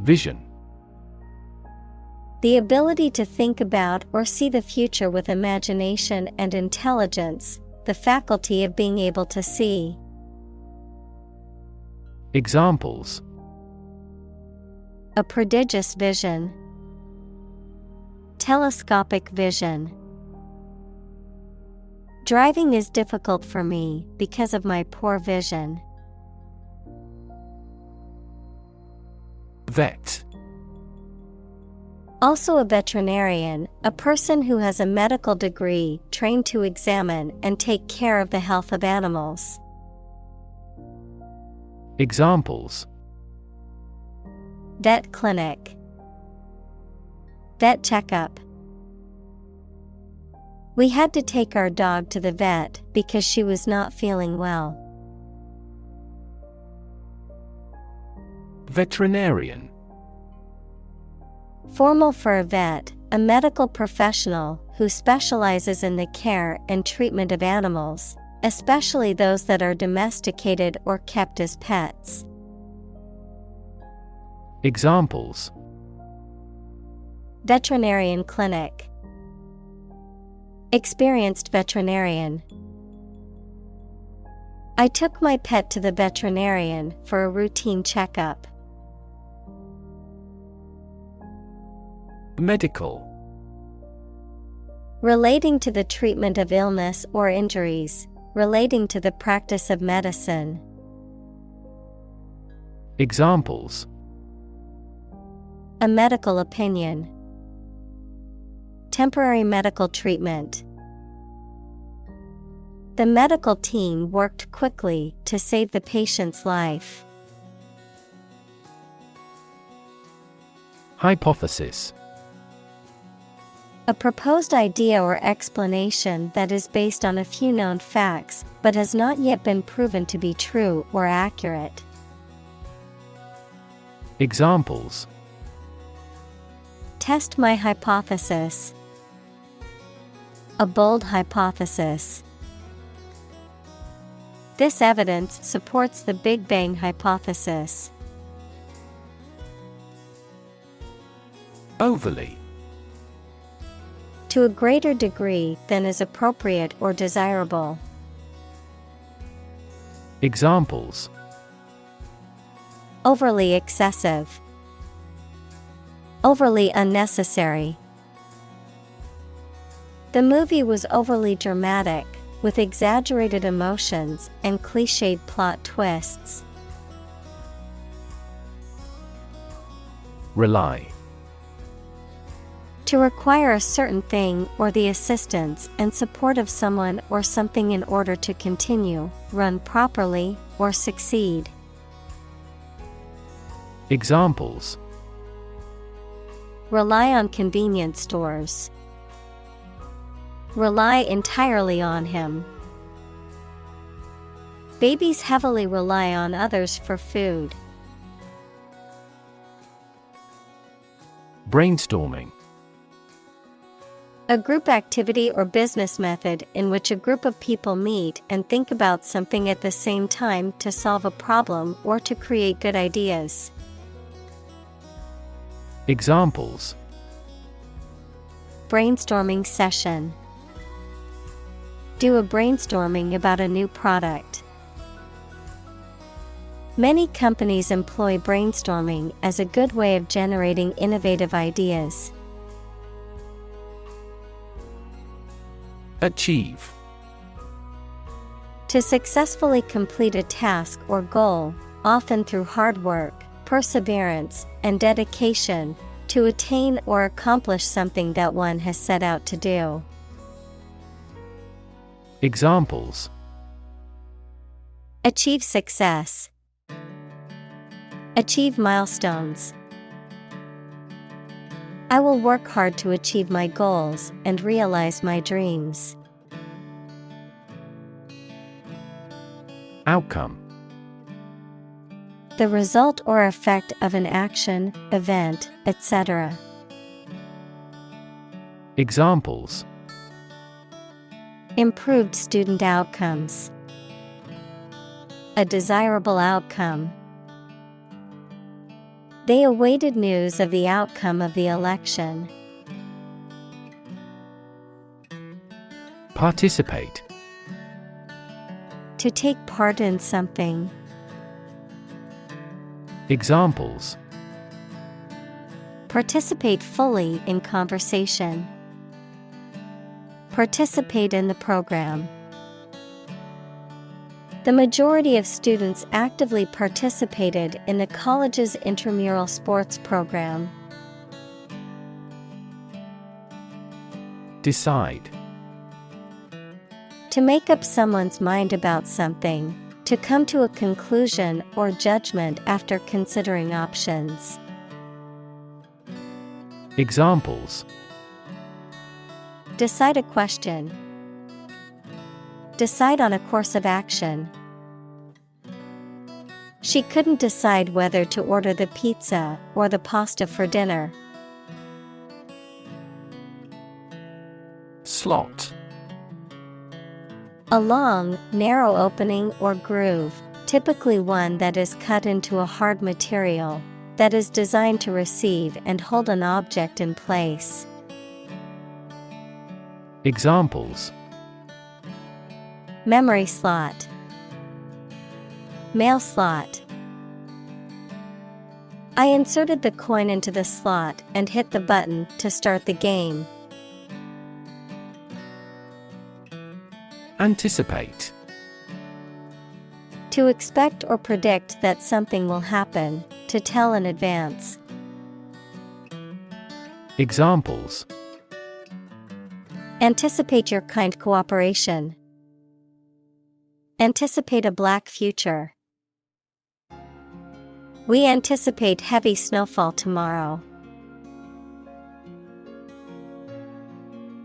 Vision. The ability to think about or see the future with imagination and intelligence, the faculty of being able to see. Examples. A prodigious vision. Telescopic vision. Driving is difficult for me because of my poor vision. Vet. Also a veterinarian, a person who has a medical degree trained to examine and take care of the health of animals. Examples: Vet clinic, vet checkup. We had to take our dog to the vet because she was not feeling well. Veterinarian. Formal for a vet, a medical professional who specializes in the care and treatment of animals, especially those that are domesticated or kept as pets. Examples: Veterinarian clinic, experienced veterinarian. I took my pet to the veterinarian for a routine checkup. Medical. Relating to the treatment of illness or injuries, relating to the practice of medicine. Examples: A medical opinion, temporary medical treatment. The medical team worked quickly to save the patient's life. Hypothesis. A proposed idea or explanation that is based on a few known facts but has not yet been proven to be true or accurate. Examples: Test my hypothesis. A bold hypothesis. This evidence supports the Big Bang hypothesis. Overly. To a greater degree than is appropriate or desirable. Examples: Overly excessive. Overly unnecessary. The movie was overly dramatic, with exaggerated emotions and cliched plot twists. Rely. To require a certain thing or the assistance and support of someone or something in order to continue, run properly, or succeed. Examples: Rely on convenience stores. Rely entirely on him. Babies heavily rely on others for food. Brainstorming. A group activity or business method in which a group of people meet and think about something at the same time to solve a problem or to create good ideas. Examples: Brainstorming session. Do a brainstorming about a new product. Many companies employ brainstorming as a good way of generating innovative ideas. Achieve. To successfully complete a task or goal, often through hard work, perseverance, and dedication, to attain or accomplish something that one has set out to do. Examples: Achieve success. Achieve milestones. I will work hard to achieve my goals and realize my dreams. Outcome. The result or effect of an action, event, etc. Examples: Improved student outcomes. A desirable outcome. They awaited news of the outcome of the election. Participate. To take part in something. Examples: Participate fully in conversation. Participate in the program. The majority of students actively participated in the college's intramural sports program. Decide. To make up someone's mind about something, to come to a conclusion or judgment after considering options. Examples: Decide a question. Decide on a course of action. She couldn't decide whether to order the pizza or the pasta for dinner. Slot. A long, narrow opening or groove, typically one that is cut into a hard material, that is designed to receive and hold an object in place. Examples: Memory slot. Mail slot. I inserted the coin into the slot and hit the button to start the game. Anticipate. To expect or predict that something will happen, to tell in advance. Examples: Anticipate your kind cooperation. Anticipate a black future. We anticipate heavy snowfall tomorrow.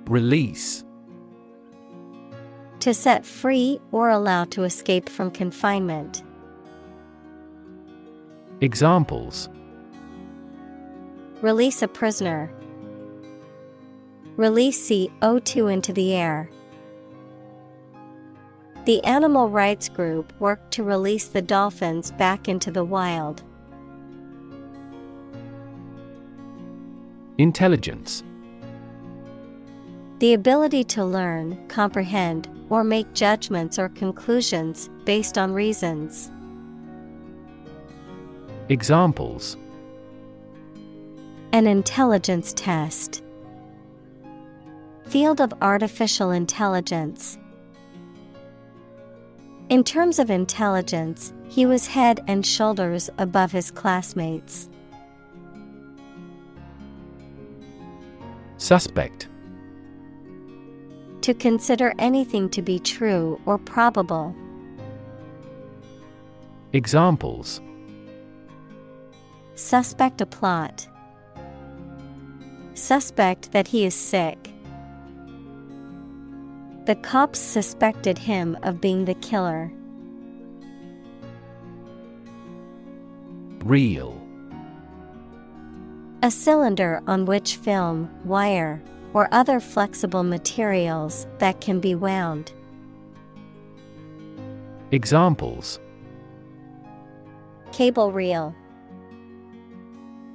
Release. To set free or allow to escape from confinement. Examples: Release a prisoner. Release CO2 into the air. The animal rights group worked to release the dolphins back into the wild. Intelligence. The ability to learn, comprehend, or make judgments or conclusions based on reasons. Examples: An intelligence test. Field of artificial intelligence. In terms of intelligence, he was head and shoulders above his classmates. Suspect. To consider anything to be true or probable. Examples: Suspect a plot. Suspect that he is sick. The cops suspected him of being the killer. Reel. A cylinder on which film, wire, or other flexible materials that can be wound. Examples: Cable reel.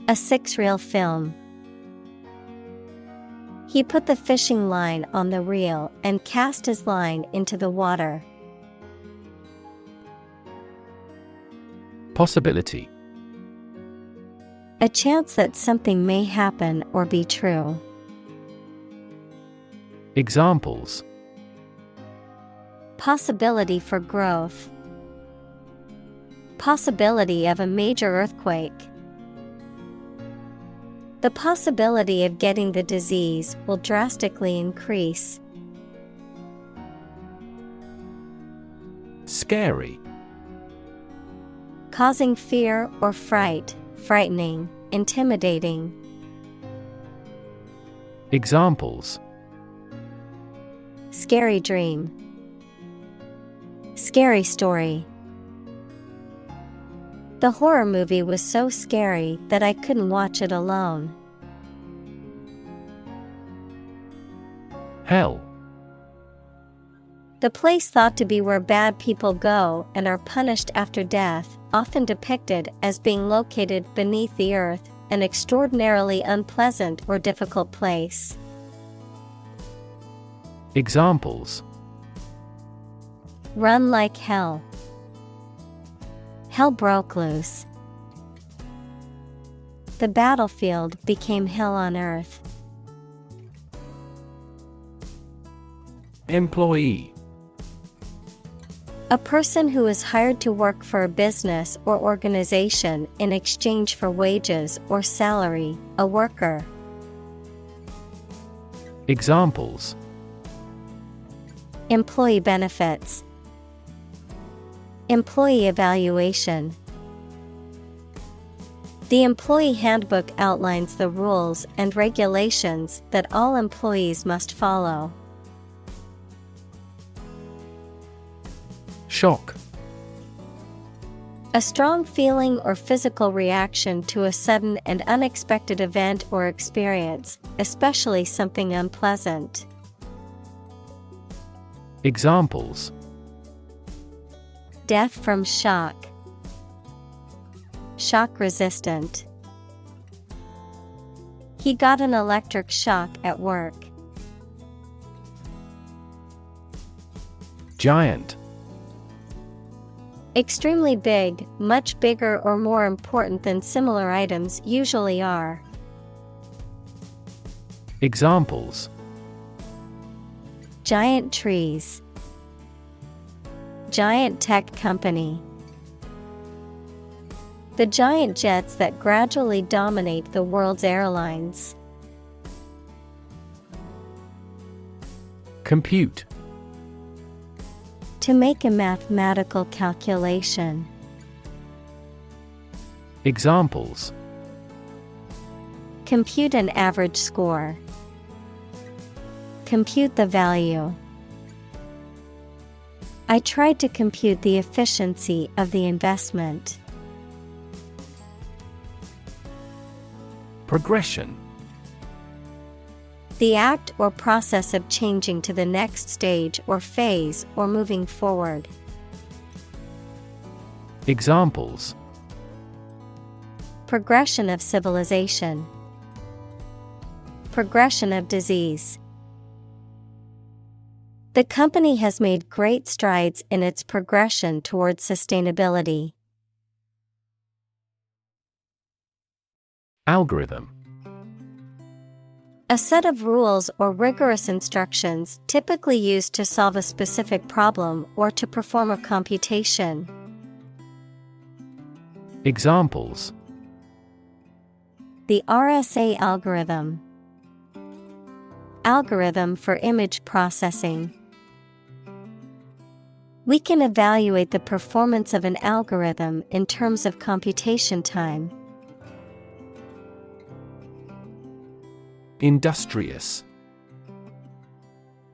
A 6-reel film. He put the fishing line on the reel and cast his line into the water. Possibility. A chance that something may happen or be true. Examples: Possibility for growth. Possibility of a major earthquake. The possibility of getting the disease will drastically increase. Scary. Causing fear or fright, frightening, intimidating. Examples: Scary dream. Scary story. The horror movie was so scary that I couldn't watch it alone. Hell. The place thought to be where bad people go and are punished after death, often depicted as being located beneath the earth, an extraordinarily unpleasant or difficult place. Examples: Run like hell. Hell broke loose. The battlefield became hell on earth. Employee. A person who is hired to work for a business or organization in exchange for wages or salary, a worker. Examples: employee benefits, employee evaluation. The employee handbook outlines the rules and regulations that all employees must follow. Shock. A strong feeling or physical reaction to a sudden and unexpected event or experience, especially something unpleasant. Examples: Death from shock, shock resistant. He got an electric shock at work. Giant. Extremely big, much bigger or more important than similar items usually are. Examples: Giant trees, giant tech company. The giant jets that gradually dominate the world's airlines. Compute. To make a mathematical calculation. Examples: Compute an average score. Compute the value. I tried to compute the efficiency of the investment. Progression. The act or process of changing to the next stage or phase or moving forward. Examples: Progression of civilization. Progression of disease. The company has made great strides in its progression towards sustainability. Algorithm. A set of rules or rigorous instructions typically used to solve a specific problem or to perform a computation. Examples: The RSA algorithm. Algorithm for image processing. We can evaluate the performance of an algorithm in terms of computation time. Industrious.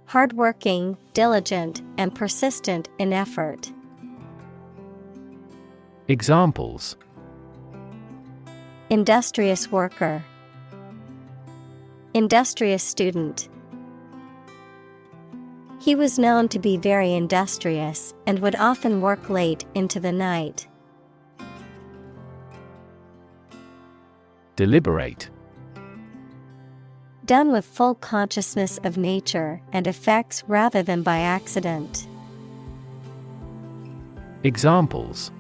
Hardworking, diligent, and persistent in effort. Examples: Industrious worker. Industrious student. He was known to be very industrious and would often work late into the night. Deliberate. Done with full consciousness of nature and effects rather than by accident. Examples: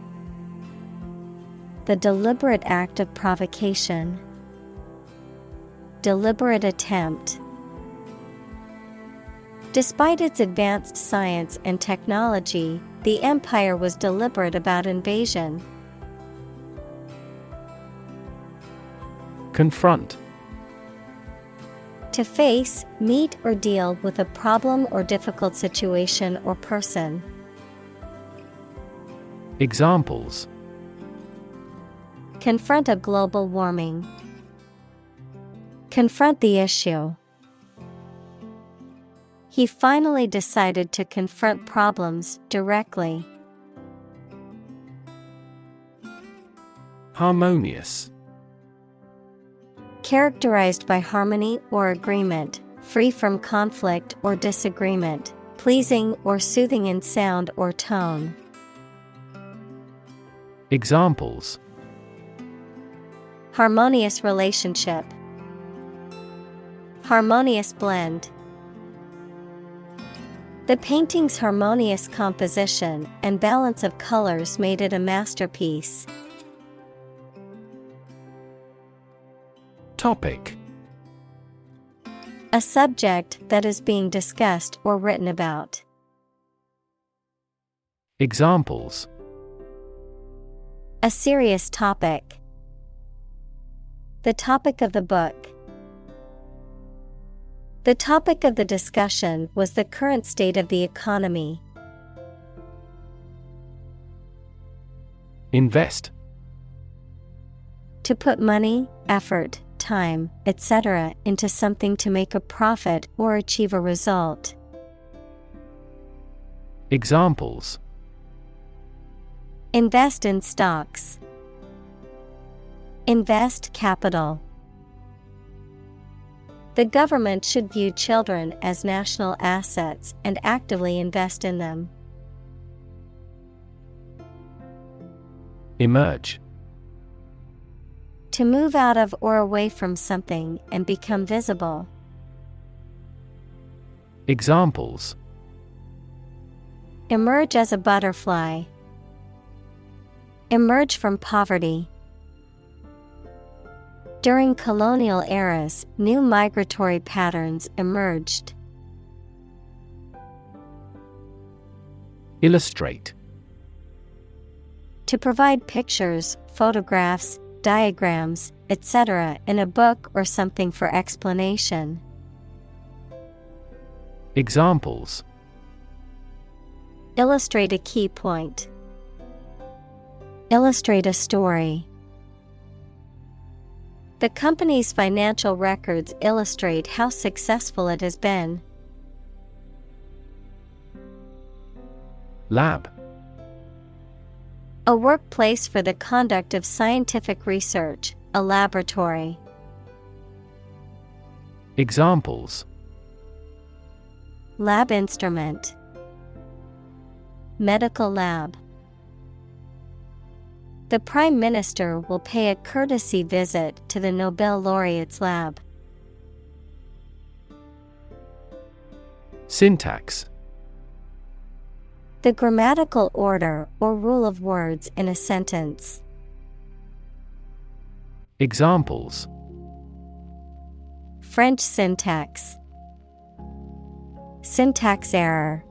The deliberate act of provocation. Deliberate attempt. Despite its advanced science and technology, the empire was deliberate about invasion. Confront. To face, meet or deal with a problem or difficult situation or person. Examples: Confront a global warming. Confront the issue. He finally decided to confront problems directly. Harmonious. Characterized by harmony or agreement, free from conflict or disagreement, pleasing or soothing in sound or tone. Examples: Harmonious relationship. Harmonious blend. The painting's harmonious composition and balance of colors made it a masterpiece. Topic. A subject that is being discussed or written about. Examples: A serious topic. The topic of the book. The topic of the discussion was the current state of the economy. Invest. To put money, effort, time, etc. into something to make a profit or achieve a result. Examples: Invest in stocks. Invest capital. The government should view children as national assets and actively invest in them. Emerge. To move out of or away from something and become visible. Examples: Emerge as a butterfly. Emerge from poverty. During colonial eras, new migratory patterns emerged. Illustrate. To provide pictures, photographs, diagrams, etc. in a book or something for explanation. Examples: Illustrate a key point. Illustrate a story. The company's financial records illustrate how successful it has been. Lab. A workplace for the conduct of scientific research, a laboratory. Examples: Lab instrument. Medical lab. The Prime Minister will pay a courtesy visit to the Nobel laureate's lab. Syntax. The grammatical order or rule of words in a sentence. Examples: French syntax. Syntax error.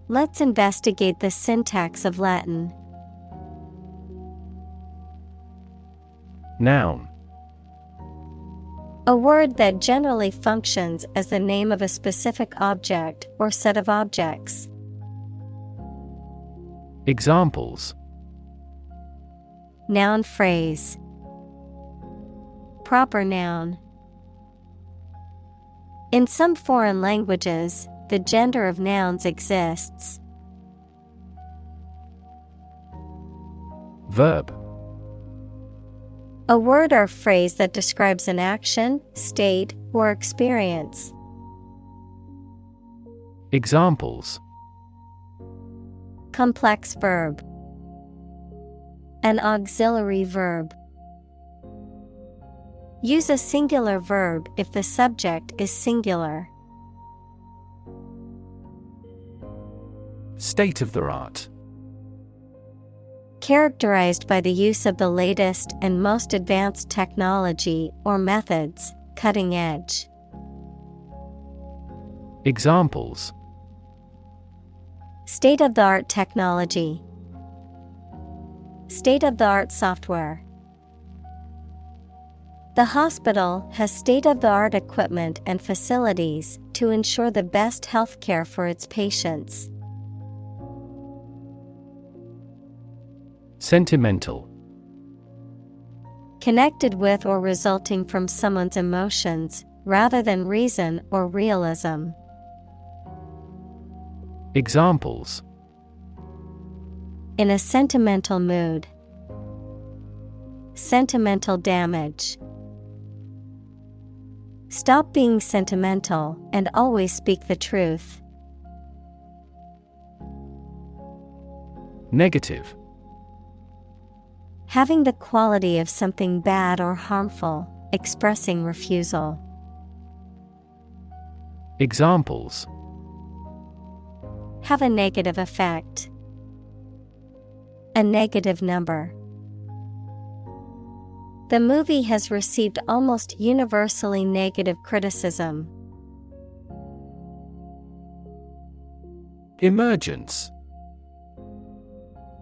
Let's investigate the syntax of Latin. Noun. A word that generally functions as the name of a specific object or set of objects. Examples: Noun phrase. Proper noun. In some foreign languages, the gender of nouns exists. Verb. A word or phrase that describes an action, state, or experience. Examples: Complex verb. An auxiliary verb. Use a singular verb if the subject is singular. State of the art. Characterized by the use of the latest and most advanced technology or methods, cutting edge. Examples: State-of-the-art technology. State-of-the-art software. The hospital has state-of-the-art equipment and facilities to ensure the best health care for its patients. Sentimental. Connected with or resulting from someone's emotions, rather than reason or realism. Examples: In a sentimental mood. Sentimental damage. Stop being sentimental and always speak the truth. Negative. Having the quality of something bad or harmful, expressing refusal. Examples: Have a negative effect. A negative number. The movie has received almost universally negative criticism. Emergence.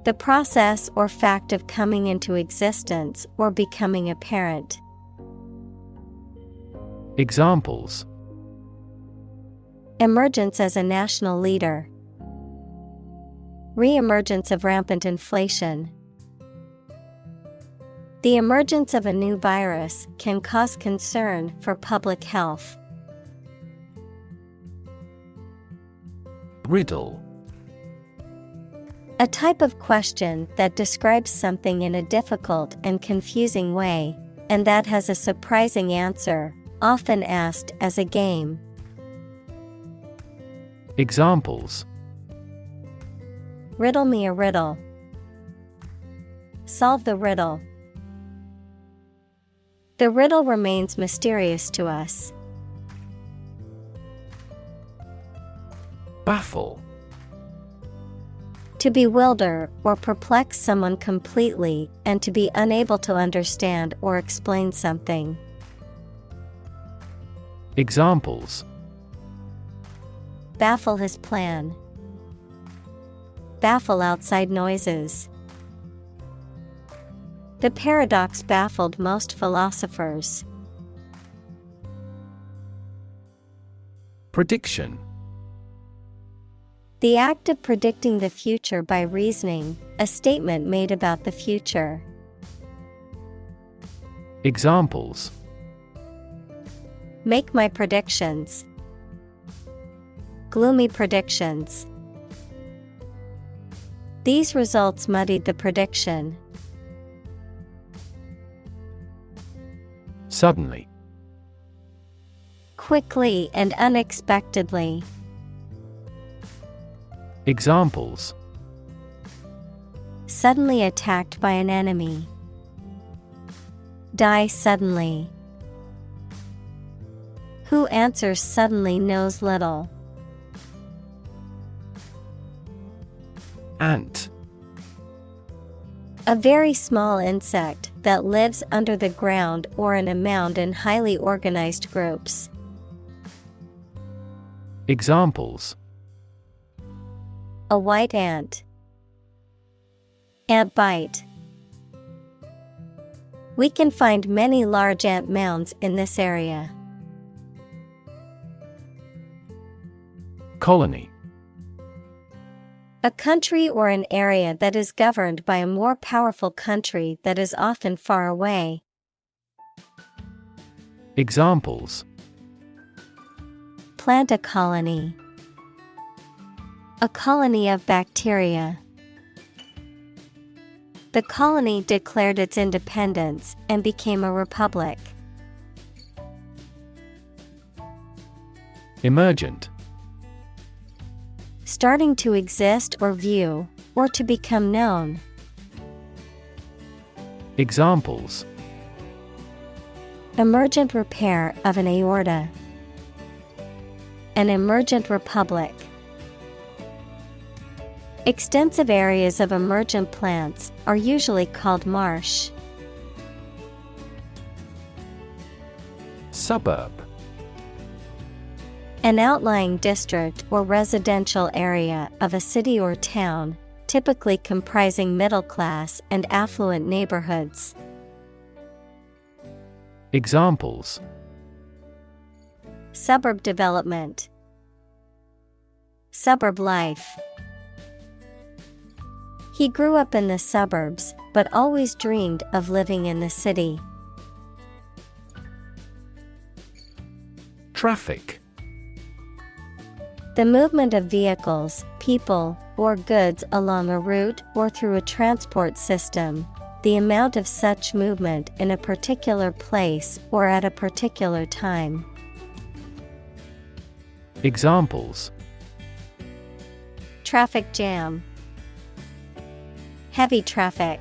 The process or fact of coming into existence or becoming apparent. Examples: Emergence as a national leader. Re-emergence of rampant inflation. The emergence of a new virus can cause concern for public health. Riddle. A type of question that describes something in a difficult and confusing way, and that has a surprising answer, often asked as a game. Examples: Riddle me a riddle. Solve the riddle. The riddle remains mysterious to us. Baffle. To bewilder or perplex someone completely and to be unable to understand or explain something. Examples: Baffle his plan. Baffle outside noises. The paradox baffled most philosophers. Prediction. The act of predicting the future by reasoning, a statement made about the future. Examples: Make my predictions. Gloomy predictions. These results muddied the prediction. Suddenly. Quickly and unexpectedly. Examples: Suddenly attacked by an enemy. Die suddenly. Who answers suddenly knows little. Ant. A very small insect that lives under the ground or in a mound in highly organized groups. Examples: A white ant. Ant bite. We can find many large ant mounds in this area. Colony. A country or an area that is governed by a more powerful country that is often far away. Examples: Plant a colony. A colony of bacteria. The colony declared its independence and became a republic. Emergent. Starting to exist or view, or to become known. Examples: Emergent repair of an aorta. An emergent republic. Extensive areas of emergent plants are usually called marsh. Suburb. An outlying district or residential area of a city or town, typically comprising middle-class and affluent neighborhoods. Examples: Suburb development. Suburb life. He grew up in the suburbs, but always dreamed of living in the city. Traffic. The movement of vehicles, people, or goods along a route or through a transport system. The amount of such movement in a particular place or at a particular time. Examples: Traffic jam. Heavy traffic.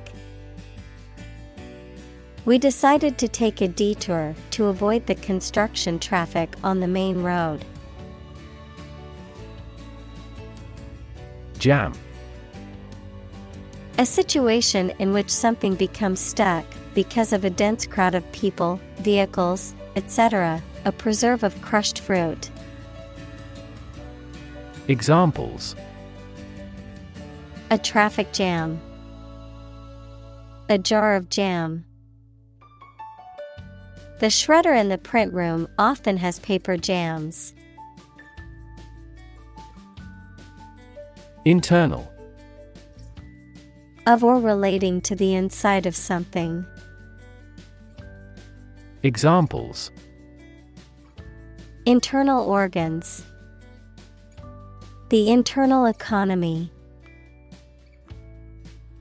We decided to take a detour to avoid the construction traffic on the main road. Jam. A situation in which something becomes stuck because of a dense crowd of people, vehicles, etc., a preserve of crushed fruit. Examples: A traffic jam. A jar of jam. The shredder in the print room often has paper jams. Internal. Of or relating to the inside of something. Examples: Internal organs. The internal economy.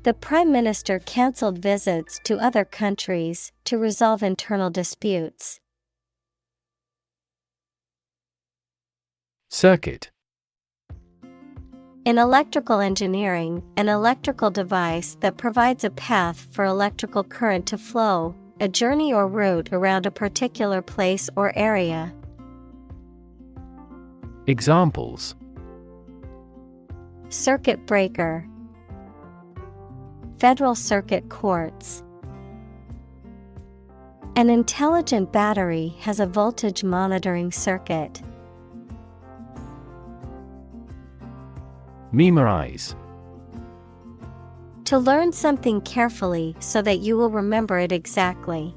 The Prime Minister cancelled visits to other countries to resolve internal disputes. Circuit. In electrical engineering, an electrical device that provides a path for electrical current to flow, a journey or route around a particular place or area. Examples: Circuit breaker. Federal Circuit courts. An intelligent battery has a voltage monitoring circuit. Memorize. To learn something carefully so that you will remember it exactly.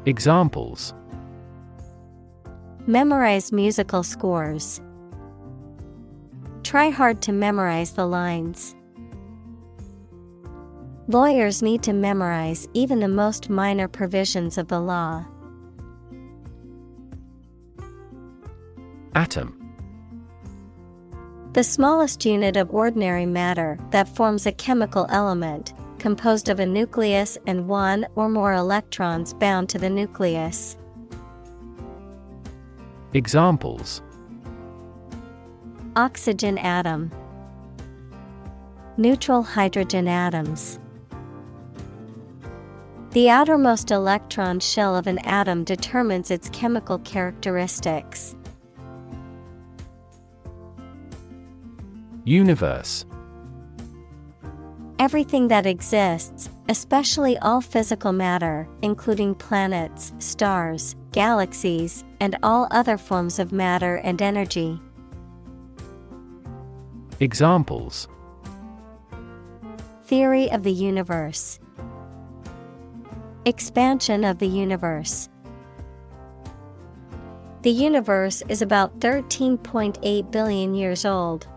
Examples: Memorize musical scores. Try hard to memorize the lines. Lawyers need to memorize even the most minor provisions of the law. Atom. The smallest unit of ordinary matter that forms a chemical element, composed of a nucleus and one or more electrons bound to the nucleus. Examples: Oxygen atom. Neutral hydrogen atoms. The outermost electron shell of an atom determines its chemical characteristics. Universe. Everything that exists, especially all physical matter, including planets, stars, galaxies, and all other forms of matter and energy. Examples: Theory of the universe. Expansion of the universe. The universe is about 13.8 billion years old.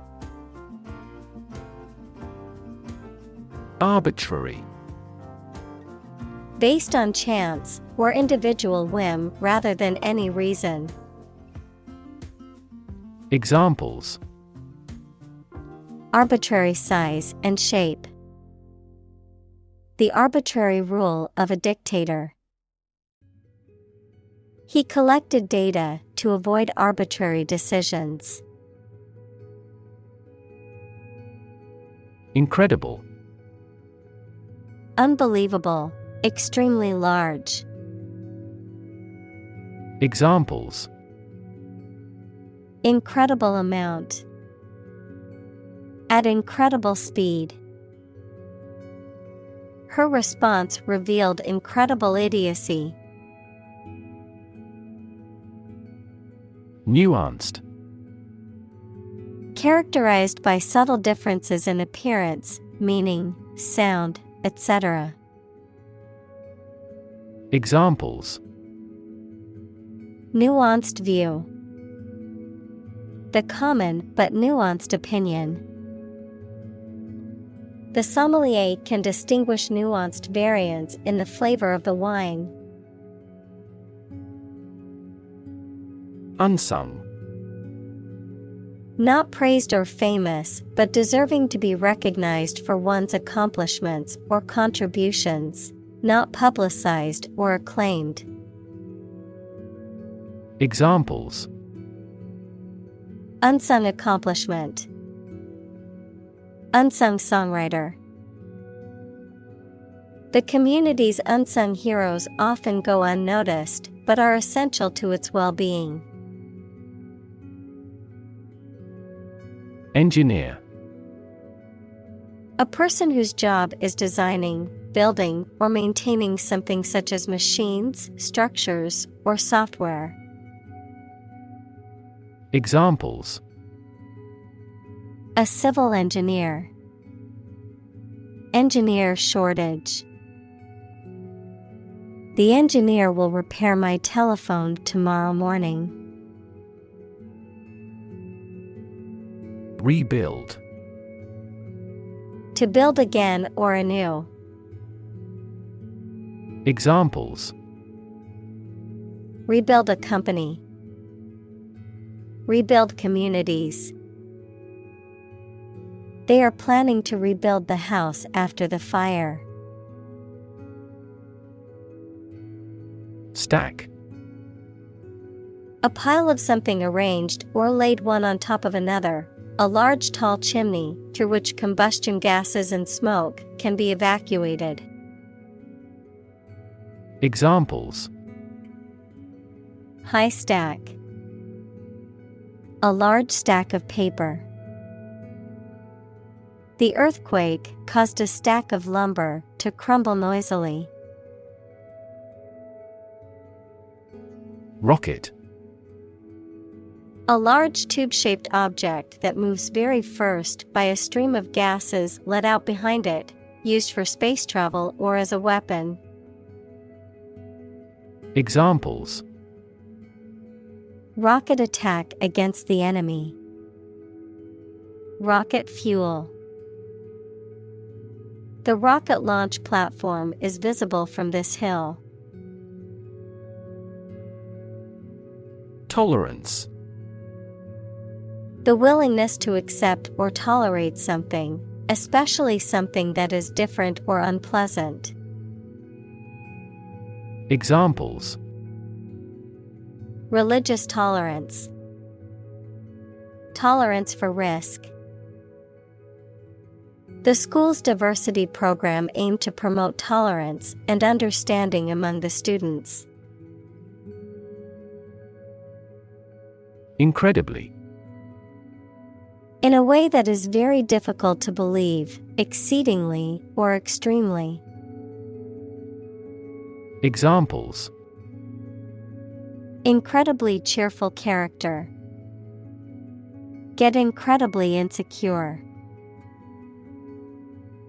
Arbitrary. Based on chance, or individual whim rather than any reason. Examples: Arbitrary size and shape. The arbitrary rule of a dictator. He collected data to avoid arbitrary decisions. Incredible. Unbelievable. Extremely large. Examples: Incredible amount. At incredible speed. Her response revealed incredible idiocy. Nuanced. Characterized by subtle differences in appearance, meaning, sound, etc. Examples: Nuanced view. The common but nuanced opinion. The sommelier can distinguish nuanced variants in the flavor of the wine. Unsung. Not praised or famous, but deserving to be recognized for one's accomplishments or contributions, not publicized or acclaimed. Examples: Unsung accomplishment. Unsung songwriter. The community's unsung heroes often go unnoticed, but are essential to its well-being. Engineer. A person whose job is designing, building, or maintaining something such as machines, structures, or software. Examples: A civil engineer. Engineer shortage. The engineer will repair my telephone tomorrow morning. Rebuild. To build again or anew. Examples: Rebuild a company. Rebuild communities. They are planning to rebuild the house after the fire. Stack. A pile of something arranged or laid one on top of another. A large tall chimney through which combustion gases and smoke can be evacuated. Examples: High stack. A large stack of paper. The earthquake caused a stack of lumber to crumble noisily. Rocket. A large tube-shaped object that moves very first by a stream of gases let out behind it, used for space travel or as a weapon. Examples: Rocket attack against the enemy. Rocket fuel. The rocket launch platform is visible from this hill. Tolerance. The willingness to accept or tolerate something, especially something that is different or unpleasant. Examples: Religious tolerance. Tolerance for risk. The school's diversity program aimed to promote tolerance and understanding among the students. Incredibly. In a way that is very difficult to believe, exceedingly or extremely. Examples: Incredibly cheerful character. Get incredibly insecure.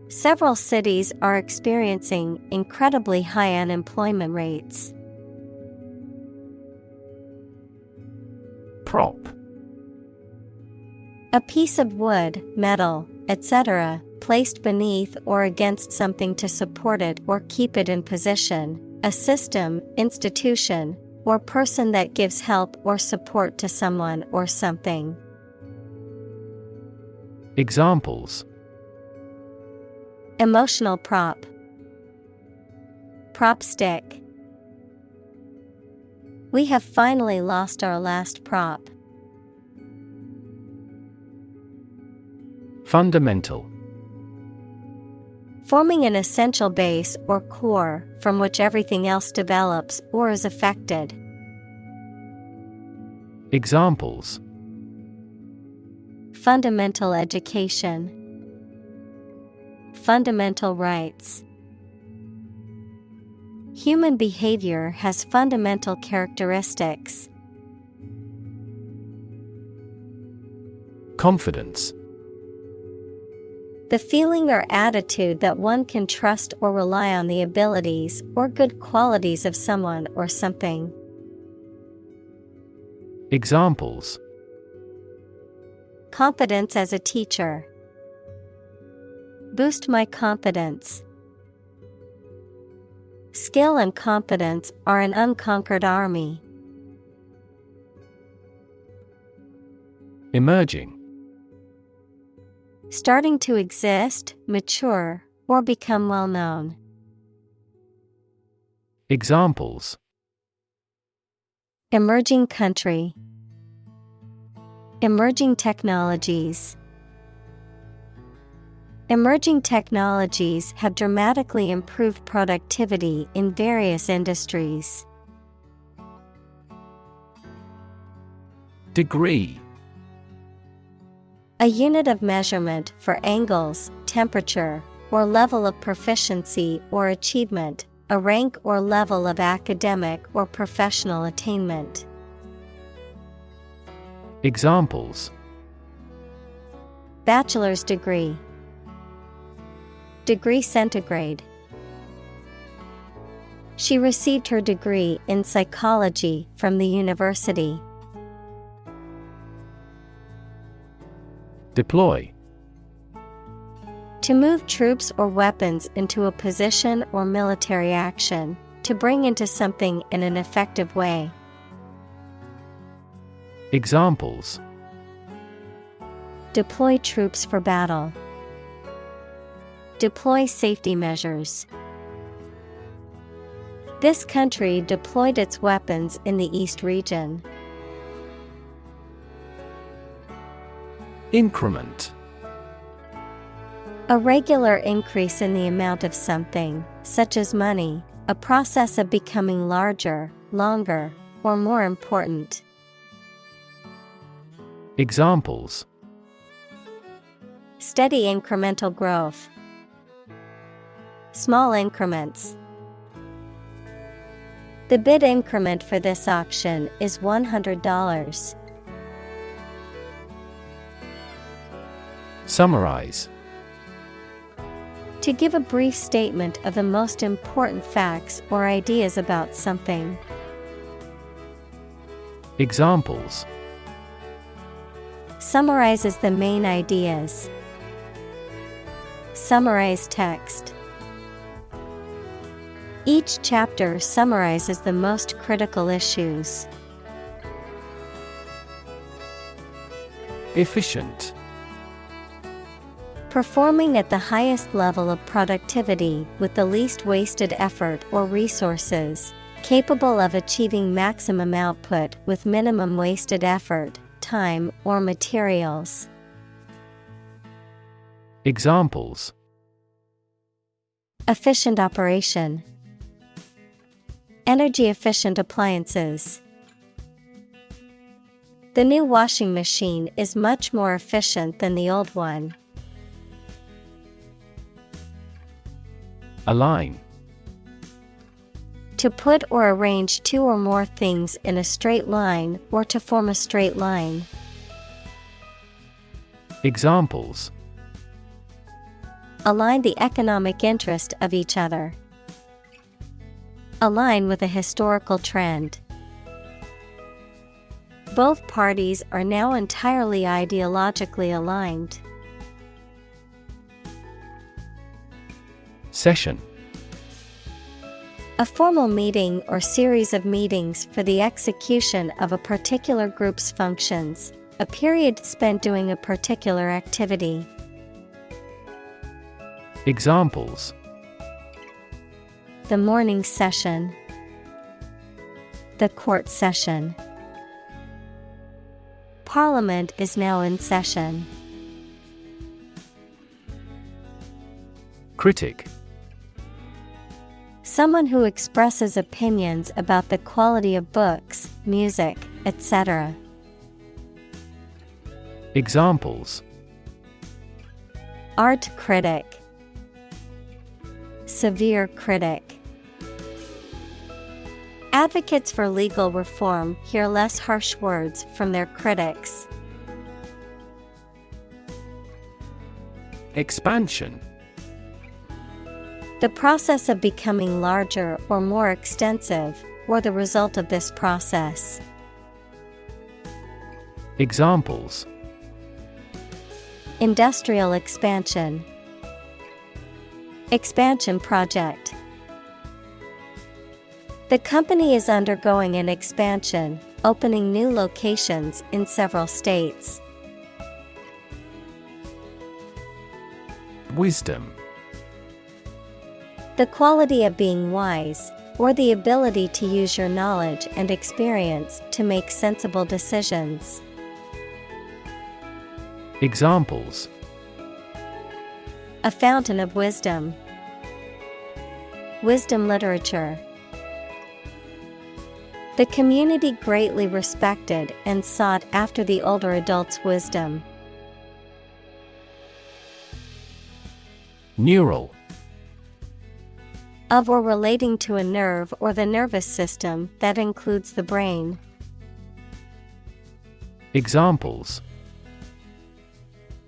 Several cities are experiencing incredibly high unemployment rates. Prop. A piece of wood, metal, etc., placed beneath or against something to support it or keep it in position, a system, institution, or person that gives help or support to someone or something. Examples: Emotional prop. Prop stick. We have finally lost our last prop. Fundamental. Forming an essential base or core from which everything else develops or is affected. Examples: Fundamental education. Fundamental rights. Human behavior has fundamental characteristics. Confidence. The feeling or attitude that one can trust or rely on the abilities or good qualities of someone or something. Examples: Confidence as a teacher. Boost my confidence. Skill and confidence are an unconquered army. Emerging. Starting to exist, mature, or become well known. Examples: Emerging country. Emerging technologies. Emerging technologies have dramatically improved productivity in various industries. Degree. A unit of measurement for angles, temperature, or level of proficiency or achievement, a rank or level of academic or professional attainment. Examples: Bachelor's degree. Degree centigrade. She received her degree in psychology from the university. Deploy. To move troops or weapons into a position or military action, to bring into something in an effective way. Examples: Deploy troops for battle. Deploy safety measures. This country deployed its weapons in the East region. Increment. A regular increase in the amount of something, such as money, a process of becoming larger, longer, or more important. Examples: Steady incremental growth. Small increments. The bid increment for this auction is $100. Summarize. To give a brief statement of the most important facts or ideas about something. Examples: Summarizes the main ideas. Summarize text. Each chapter summarizes the most critical issues. Efficient. Performing at the highest level of productivity with the least wasted effort or resources, capable of achieving maximum output with minimum wasted effort, time, or materials. Examples: Efficient operation. Energy efficient appliances. The new washing machine is much more efficient than the old one. Align. To put or arrange two or more things in a straight line or to form a straight line. Examples: Align the economic interest of each other. Align with a historical trend. Both parties are now entirely ideologically aligned. Session. A formal meeting or series of meetings for the execution of a particular group's functions, a period spent doing a particular activity. Examples: The morning session. The court session. Parliament is now in session. Critic. Someone who expresses opinions about the quality of books, music, etc. Examples: Art critic. Severe critic. Advocates for legal reform hear less harsh words from their critics. Expansion. The process of becoming larger or more extensive, or the result of this process. Examples: Industrial expansion. Expansion project. The company is undergoing an expansion, opening new locations in several states. Wisdom. The quality of being wise, or the ability to use your knowledge and experience to make sensible decisions. Examples: A fountain of wisdom. Wisdom literature. The community greatly respected and sought after the older adult's wisdom. Neural. Of or relating to a nerve or the nervous system that includes the brain. Examples: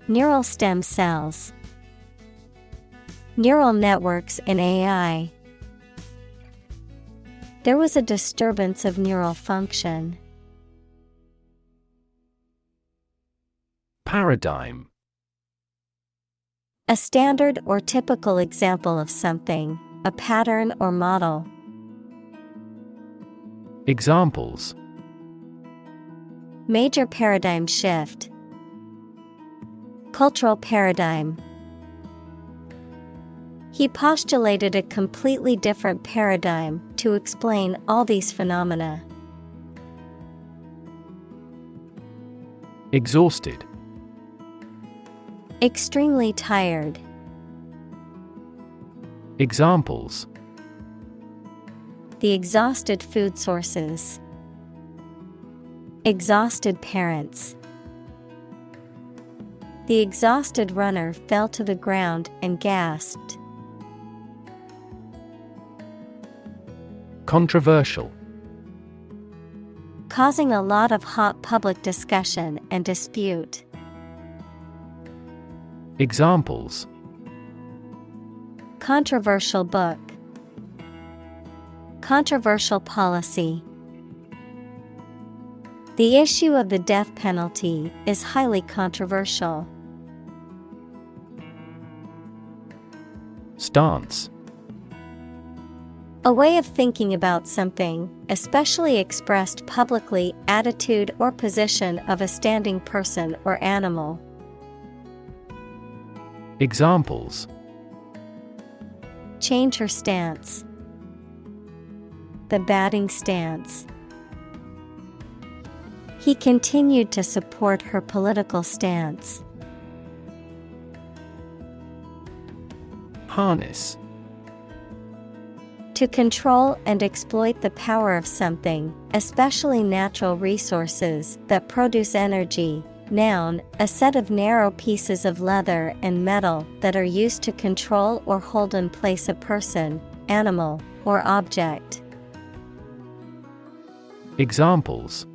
Neural stem cells. Neural networks in AI. There was a disturbance of neural function. Paradigm. A standard or typical example of something, a pattern or model. Examples: Major paradigm shift. Cultural paradigm. He postulated a completely different paradigm to explain all these phenomena. Exhausted. Extremely tired. Examples: The exhausted food sources. Exhausted parents. The exhausted runner fell to the ground and gasped. Controversial. Causing a lot of hot public discussion and dispute. Examples: Controversial book. Controversial policy. The issue of the death penalty is highly controversial. Stance. A way of thinking about something, especially expressed publicly, attitude or position of a standing person or animal. Examples: Change her stance. The batting stance. He continued to support her political stance. Harness. To control and exploit the power of something, especially natural resources that produce energy. Noun, a set of narrow pieces of leather and metal that are used to control or hold in place a person, animal, or object. Examples: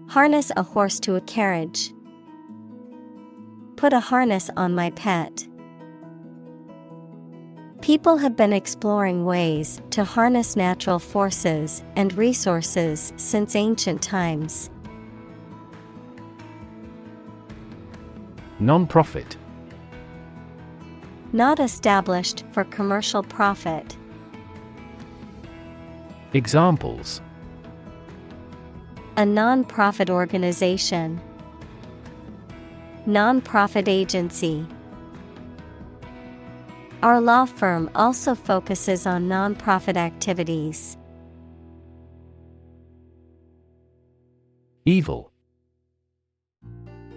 Harness a horse to a carriage. Put a harness on my pet. People have been exploring ways to harness natural forces and resources since ancient times. Non-profit. Not established for commercial profit. Examples: A non-profit organization. Non-profit agency. Our law firm also focuses on non-profit activities. Evil.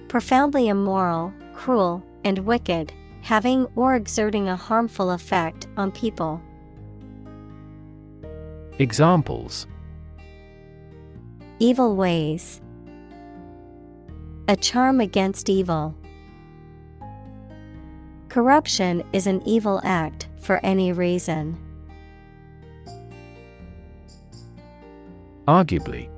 Profoundly immoral, cruel, and wicked, having or exerting a harmful effect on people. Examples: Evil ways. A charm against evil. Corruption is an evil act for any reason. Arguably.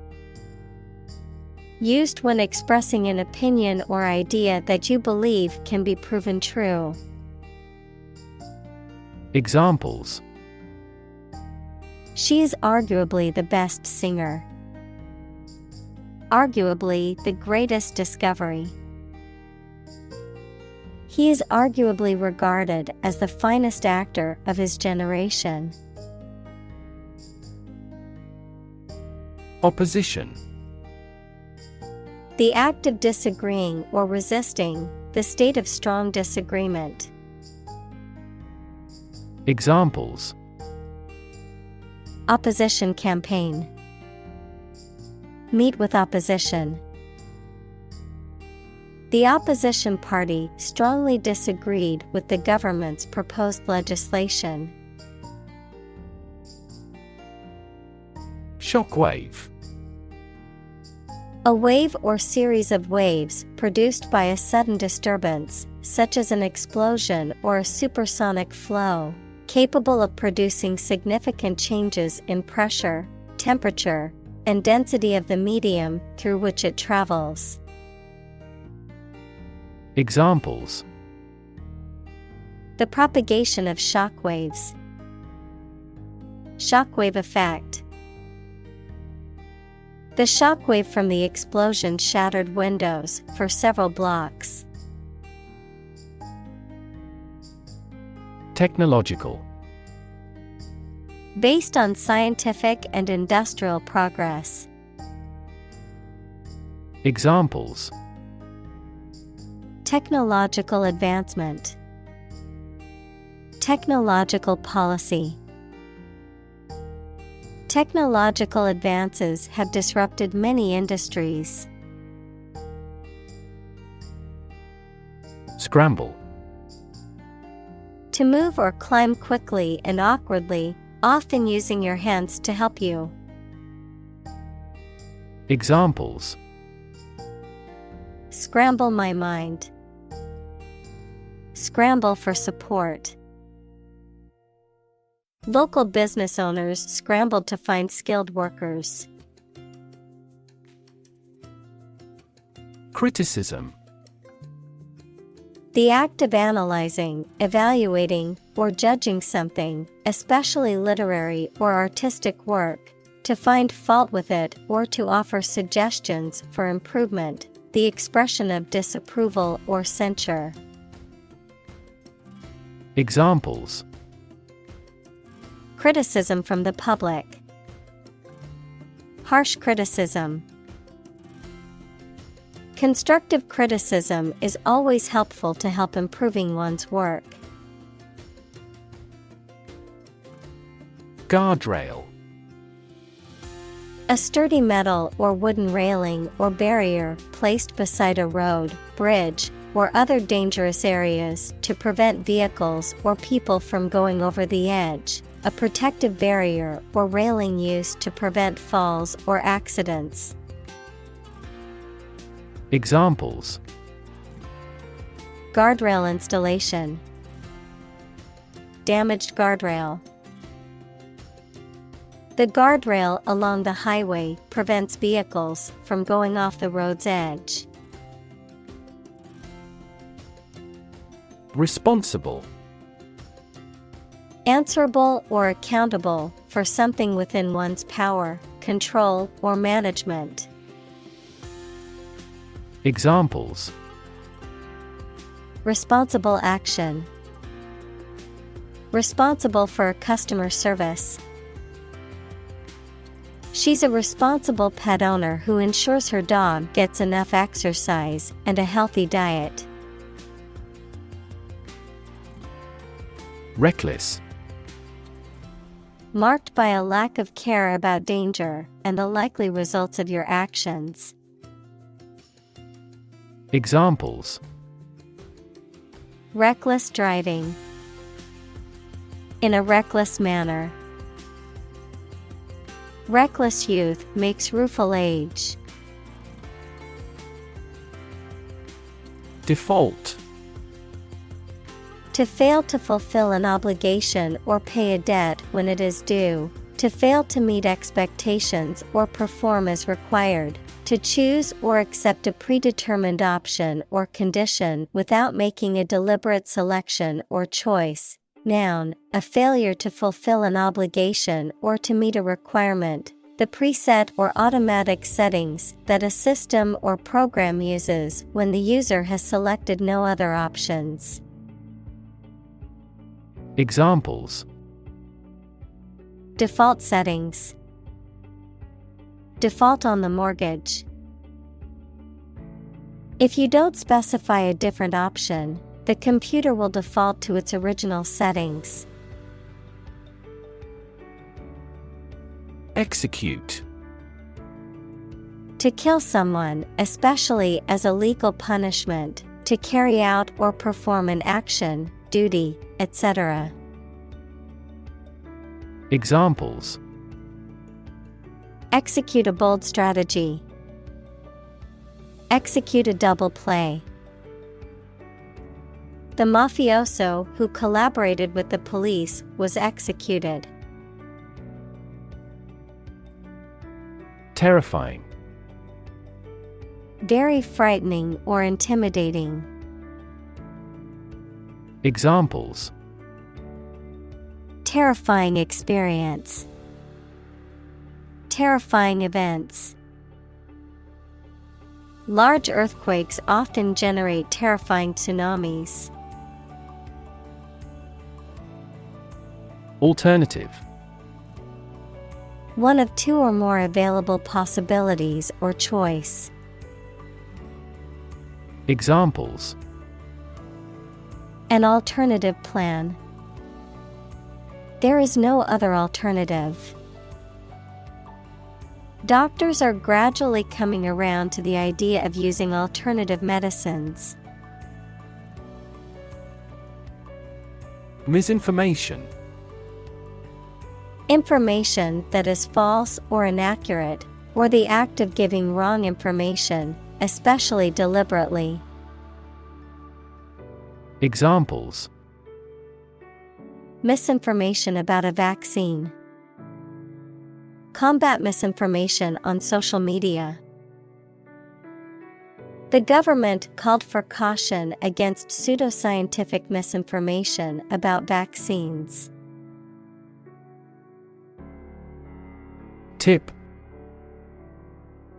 Used when expressing an opinion or idea that you believe can be proven true. Examples: She is arguably the best singer. Arguably the greatest discovery. He is arguably regarded as the finest actor of his generation. Opposition. The act of disagreeing or resisting, the state of strong disagreement. Examples: Opposition campaign. Meet with opposition. The opposition party strongly disagreed with the government's proposed legislation. Shockwave. A wave or series of waves produced by a sudden disturbance, such as an explosion or a supersonic flow, capable of producing significant changes in pressure, temperature, and density of the medium through which it travels. Examples: The propagation of shock waves. Shockwave effect. The shockwave from the explosion shattered windows for several blocks. Technological. Based on scientific and industrial progress. Examples: technological advancement, technological policy. Technological advances have disrupted many industries. Scramble. To move or climb quickly and awkwardly, often using your hands to help you. Examples: scramble my mind, scramble for support. Local business owners scrambled to find skilled workers. Criticism. The act of analyzing, evaluating, or judging something, especially literary or artistic work, to find fault with it or to offer suggestions for improvement, the expression of disapproval or censure. Examples: criticism from the public, harsh criticism. Constructive criticism is always helpful to help improving one's work. Guardrail. A sturdy metal or wooden railing or barrier placed beside a road, bridge, or other dangerous areas to prevent vehicles or people from going over the edge. A protective barrier or railing used to prevent falls or accidents. Examples: guardrail installation, damaged guardrail. The guardrail along the highway prevents vehicles from going off the road's edge. Responsible. Answerable or accountable for something within one's power, control, or management. Examples: responsible action, responsible for customer service. She's a responsible pet owner who ensures her dog gets enough exercise and a healthy diet. Reckless. Marked by a lack of care about danger and the likely results of your actions. Examples: reckless driving, in a reckless manner. Reckless youth makes rueful age. Default. To fail to fulfill an obligation or pay a debt when it is due, to fail to meet expectations or perform as required, to choose or accept a predetermined option or condition without making a deliberate selection or choice. Noun, a failure to fulfill an obligation or to meet a requirement, the preset or automatic settings that a system or program uses when the user has selected no other options. Examples: default settings, default on the mortgage. If you don't specify a different option, the computer will default to its original settings. Execute. To kill someone, especially as a legal punishment, to carry out or perform an action, duty, etc. Examples: execute a bold strategy, execute a double play. The mafioso who collaborated with the police was executed. Terrifying. Very frightening or intimidating. Examples: terrifying experience, Terrifying events. Large earthquakes often generate terrifying tsunamis. Alternative. One of two or more available possibilities or choice. Examples. An alternative plan. There is no other alternative. Doctors are gradually coming around to the idea of using alternative medicines. Misinformation. Information that is false or inaccurate, or the act of giving wrong information, especially deliberately. Examples. Misinformation about a vaccine. Combat misinformation on social media. The government called for caution against pseudoscientific misinformation about vaccines. Tip.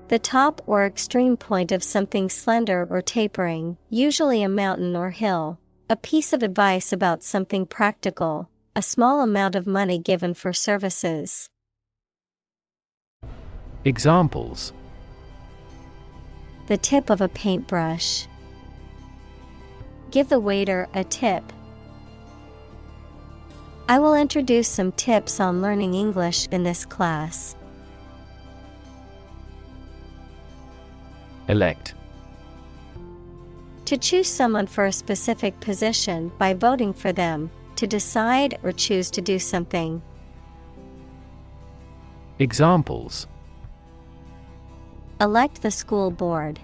The top or extreme point of something slender or tapering, usually a mountain or hill. A piece of advice about something practical, a small amount of money given for services. Examples. The tip of a paintbrush. Give the waiter a tip. I will introduce some tips on learning English in this class. Elect. To choose someone for a specific position by voting for them, to decide or choose to do something. Examples. Elect the school board.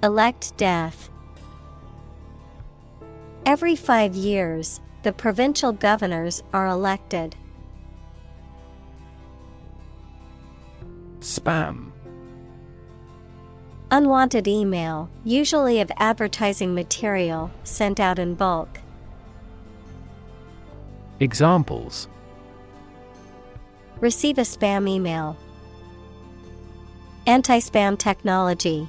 Elect death. Every 5 years, the provincial governors are elected. Spam. Unwanted email, usually of advertising material, sent out in bulk. Examples. Receive a spam email. Anti-spam technology.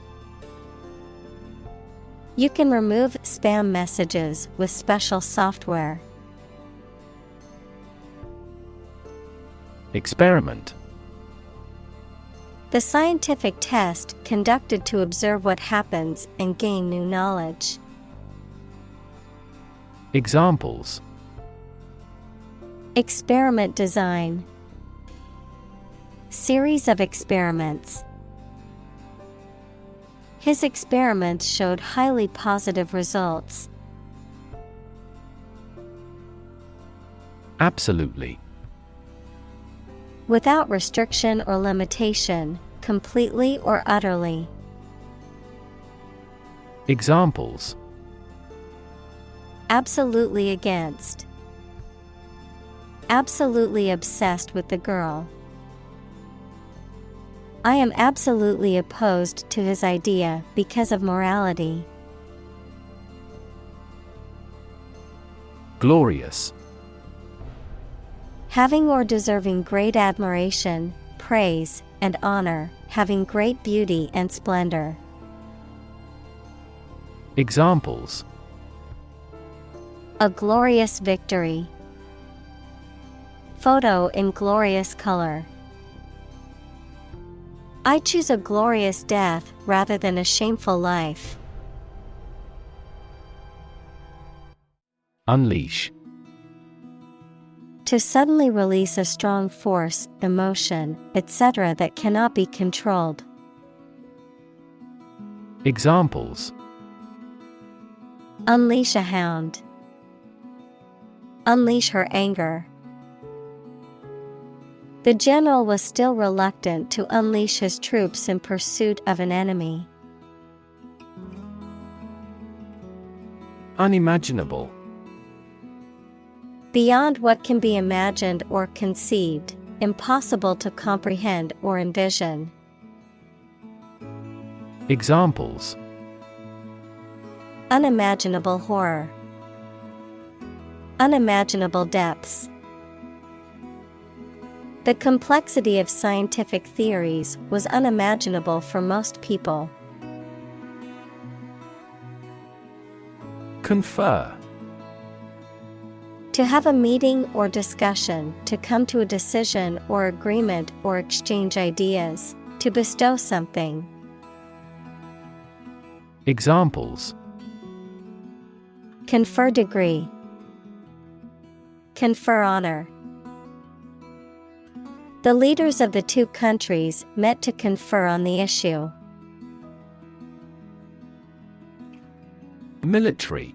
You can remove spam messages with special software. Experiment. The scientific test conducted to observe what happens and gain new knowledge. Examples. Experiment design. Series of experiments. His experiments showed highly positive results. Absolutely. Without restriction or limitation, completely or utterly. Examples. Absolutely against. Absolutely obsessed with the girl. I am absolutely opposed to his idea because of morality. Glorious. Having or deserving great admiration, praise, and honor, having great beauty and splendor. Examples. A glorious victory. Photo in glorious color. I choose a glorious death rather than a shameful life. Unleash. To suddenly release a strong force, emotion, etc. that cannot be controlled. Examples. Unleash a hound. Unleash her anger. The general was still reluctant to unleash his troops in pursuit of an enemy. Unimaginable. Beyond what can be imagined or conceived, impossible to comprehend or envision. Examples. Unimaginable horror. Unimaginable depths. The complexity of scientific theories was unimaginable for most people. Confer. To have a meeting or discussion, to come to a decision or agreement or exchange ideas, to bestow something. Examples: Confer degree. Confer honor. The leaders of the two countries met to confer on the issue. Military.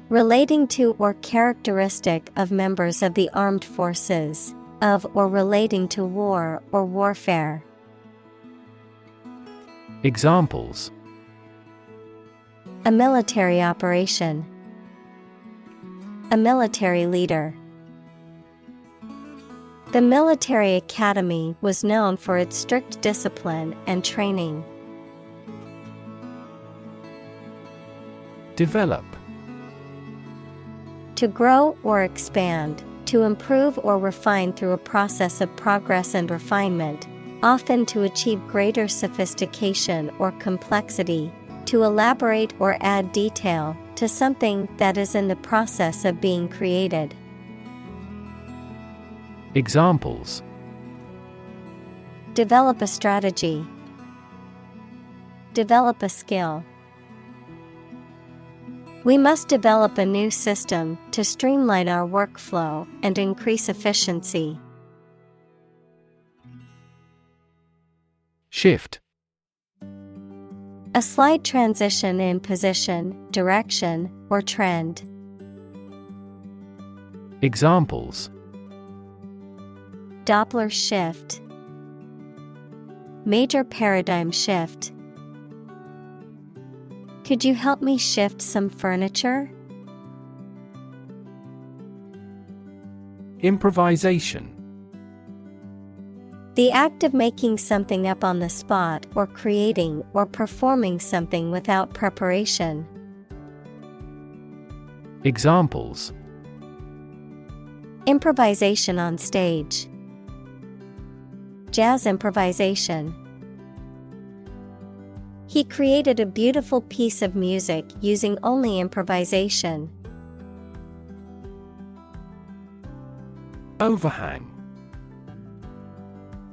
Relating to or characteristic of members of the armed forces, of or relating to war or warfare. Examples: A military operation. A military leader. The military academy was known for its strict discipline and training. Develop. To grow or expand, to improve or refine through a process of progress and refinement, often to achieve greater sophistication or complexity, to elaborate or add detail to something that is in the process of being created. Examples: Develop a strategy. Develop a skill. We must develop a new system to streamline our workflow and increase efficiency. Shift. A slight transition in position, direction, or trend. Examples: Doppler shift. Major paradigm shift. Could you help me shift some furniture? Improvisation. The act of making something up on the spot or creating or performing something without preparation. Examples: Improvisation on stage. Jazz improvisation. He created a beautiful piece of music using only improvisation. Overhang.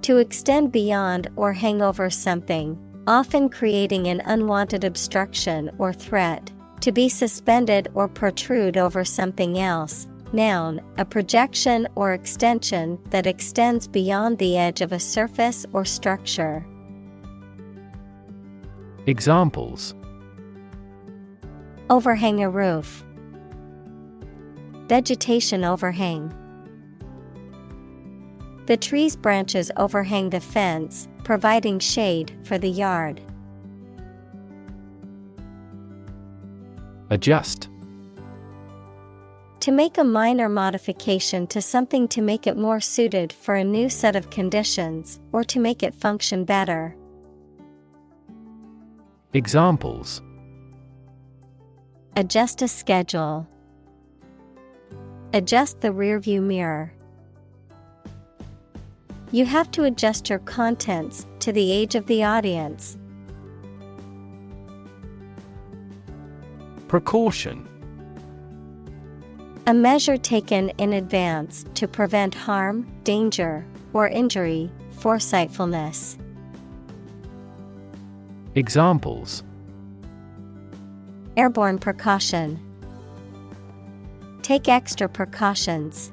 To extend beyond or hang over something, often creating an unwanted obstruction or threat. To be suspended or protrude over something else. Noun, a projection or extension that extends beyond the edge of a surface or structure. Examples: Overhang a roof. Vegetation overhang. The tree's branches overhang the fence, providing shade for the yard. Adjust. To make a minor modification to something to make it more suited for a new set of conditions, or to make it function better. Examples: Adjust a schedule. Adjust the rearview mirror. You have to adjust your contents to the age of the audience. Precaution. A measure taken in advance to prevent harm, danger, or injury, foresightfulness. Examples: Airborne precaution. Take extra precautions.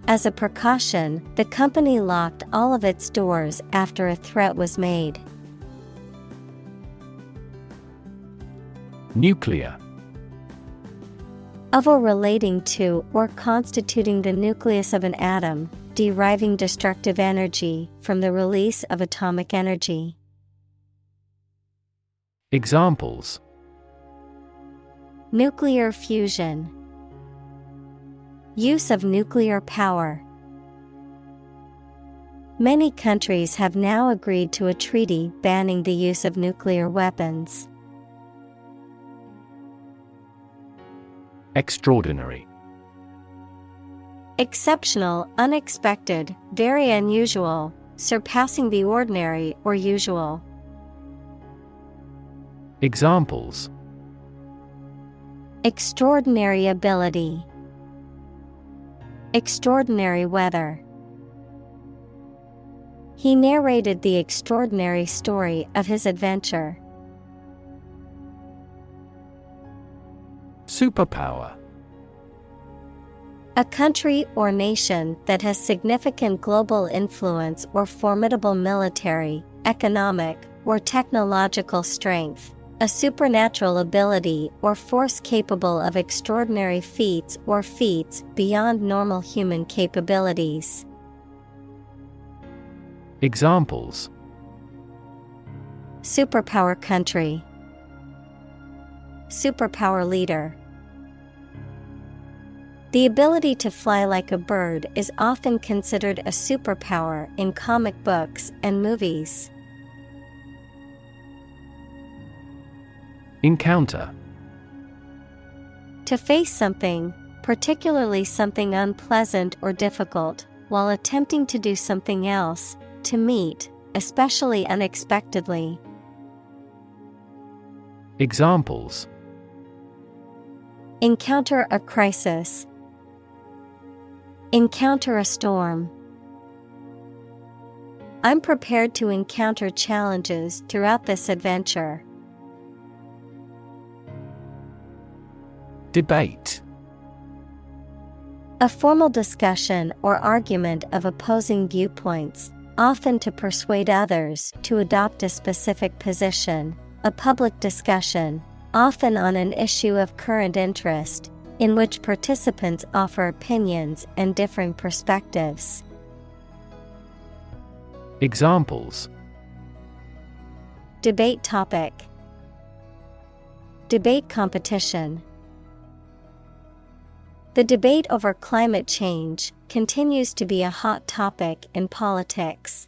As a precaution, the company locked all of its doors after a threat was made. Nuclear. Of or relating to or constituting the nucleus of an atom, deriving destructive energy from the release of atomic energy. Examples: Nuclear fusion. Use of nuclear power. Many countries have now agreed to a treaty banning the use of nuclear weapons. Extraordinary. Exceptional, unexpected, very unusual, surpassing the ordinary or usual. Examples: Extraordinary ability. Extraordinary weather. He narrated the extraordinary story of his adventure. Superpower. A country or nation that has significant global influence or formidable military, economic, or technological strength. A supernatural ability or force capable of extraordinary feats or feats beyond normal human capabilities. Examples: Superpower country. Superpower leader. The ability to fly like a bird is often considered a superpower in comic books and movies. Encounter. To face something, particularly something unpleasant or difficult, while attempting to do something else, to meet, especially unexpectedly. Examples: Encounter a crisis. Encounter a storm. I'm prepared to encounter challenges throughout this adventure. Debate. A formal discussion or argument of opposing viewpoints, often to persuade others to adopt a specific position. A public discussion, often on an issue of current interest, in which participants offer opinions and differing perspectives. Examples: Debate topic. Debate competition. The debate over climate change continues to be a hot topic in politics.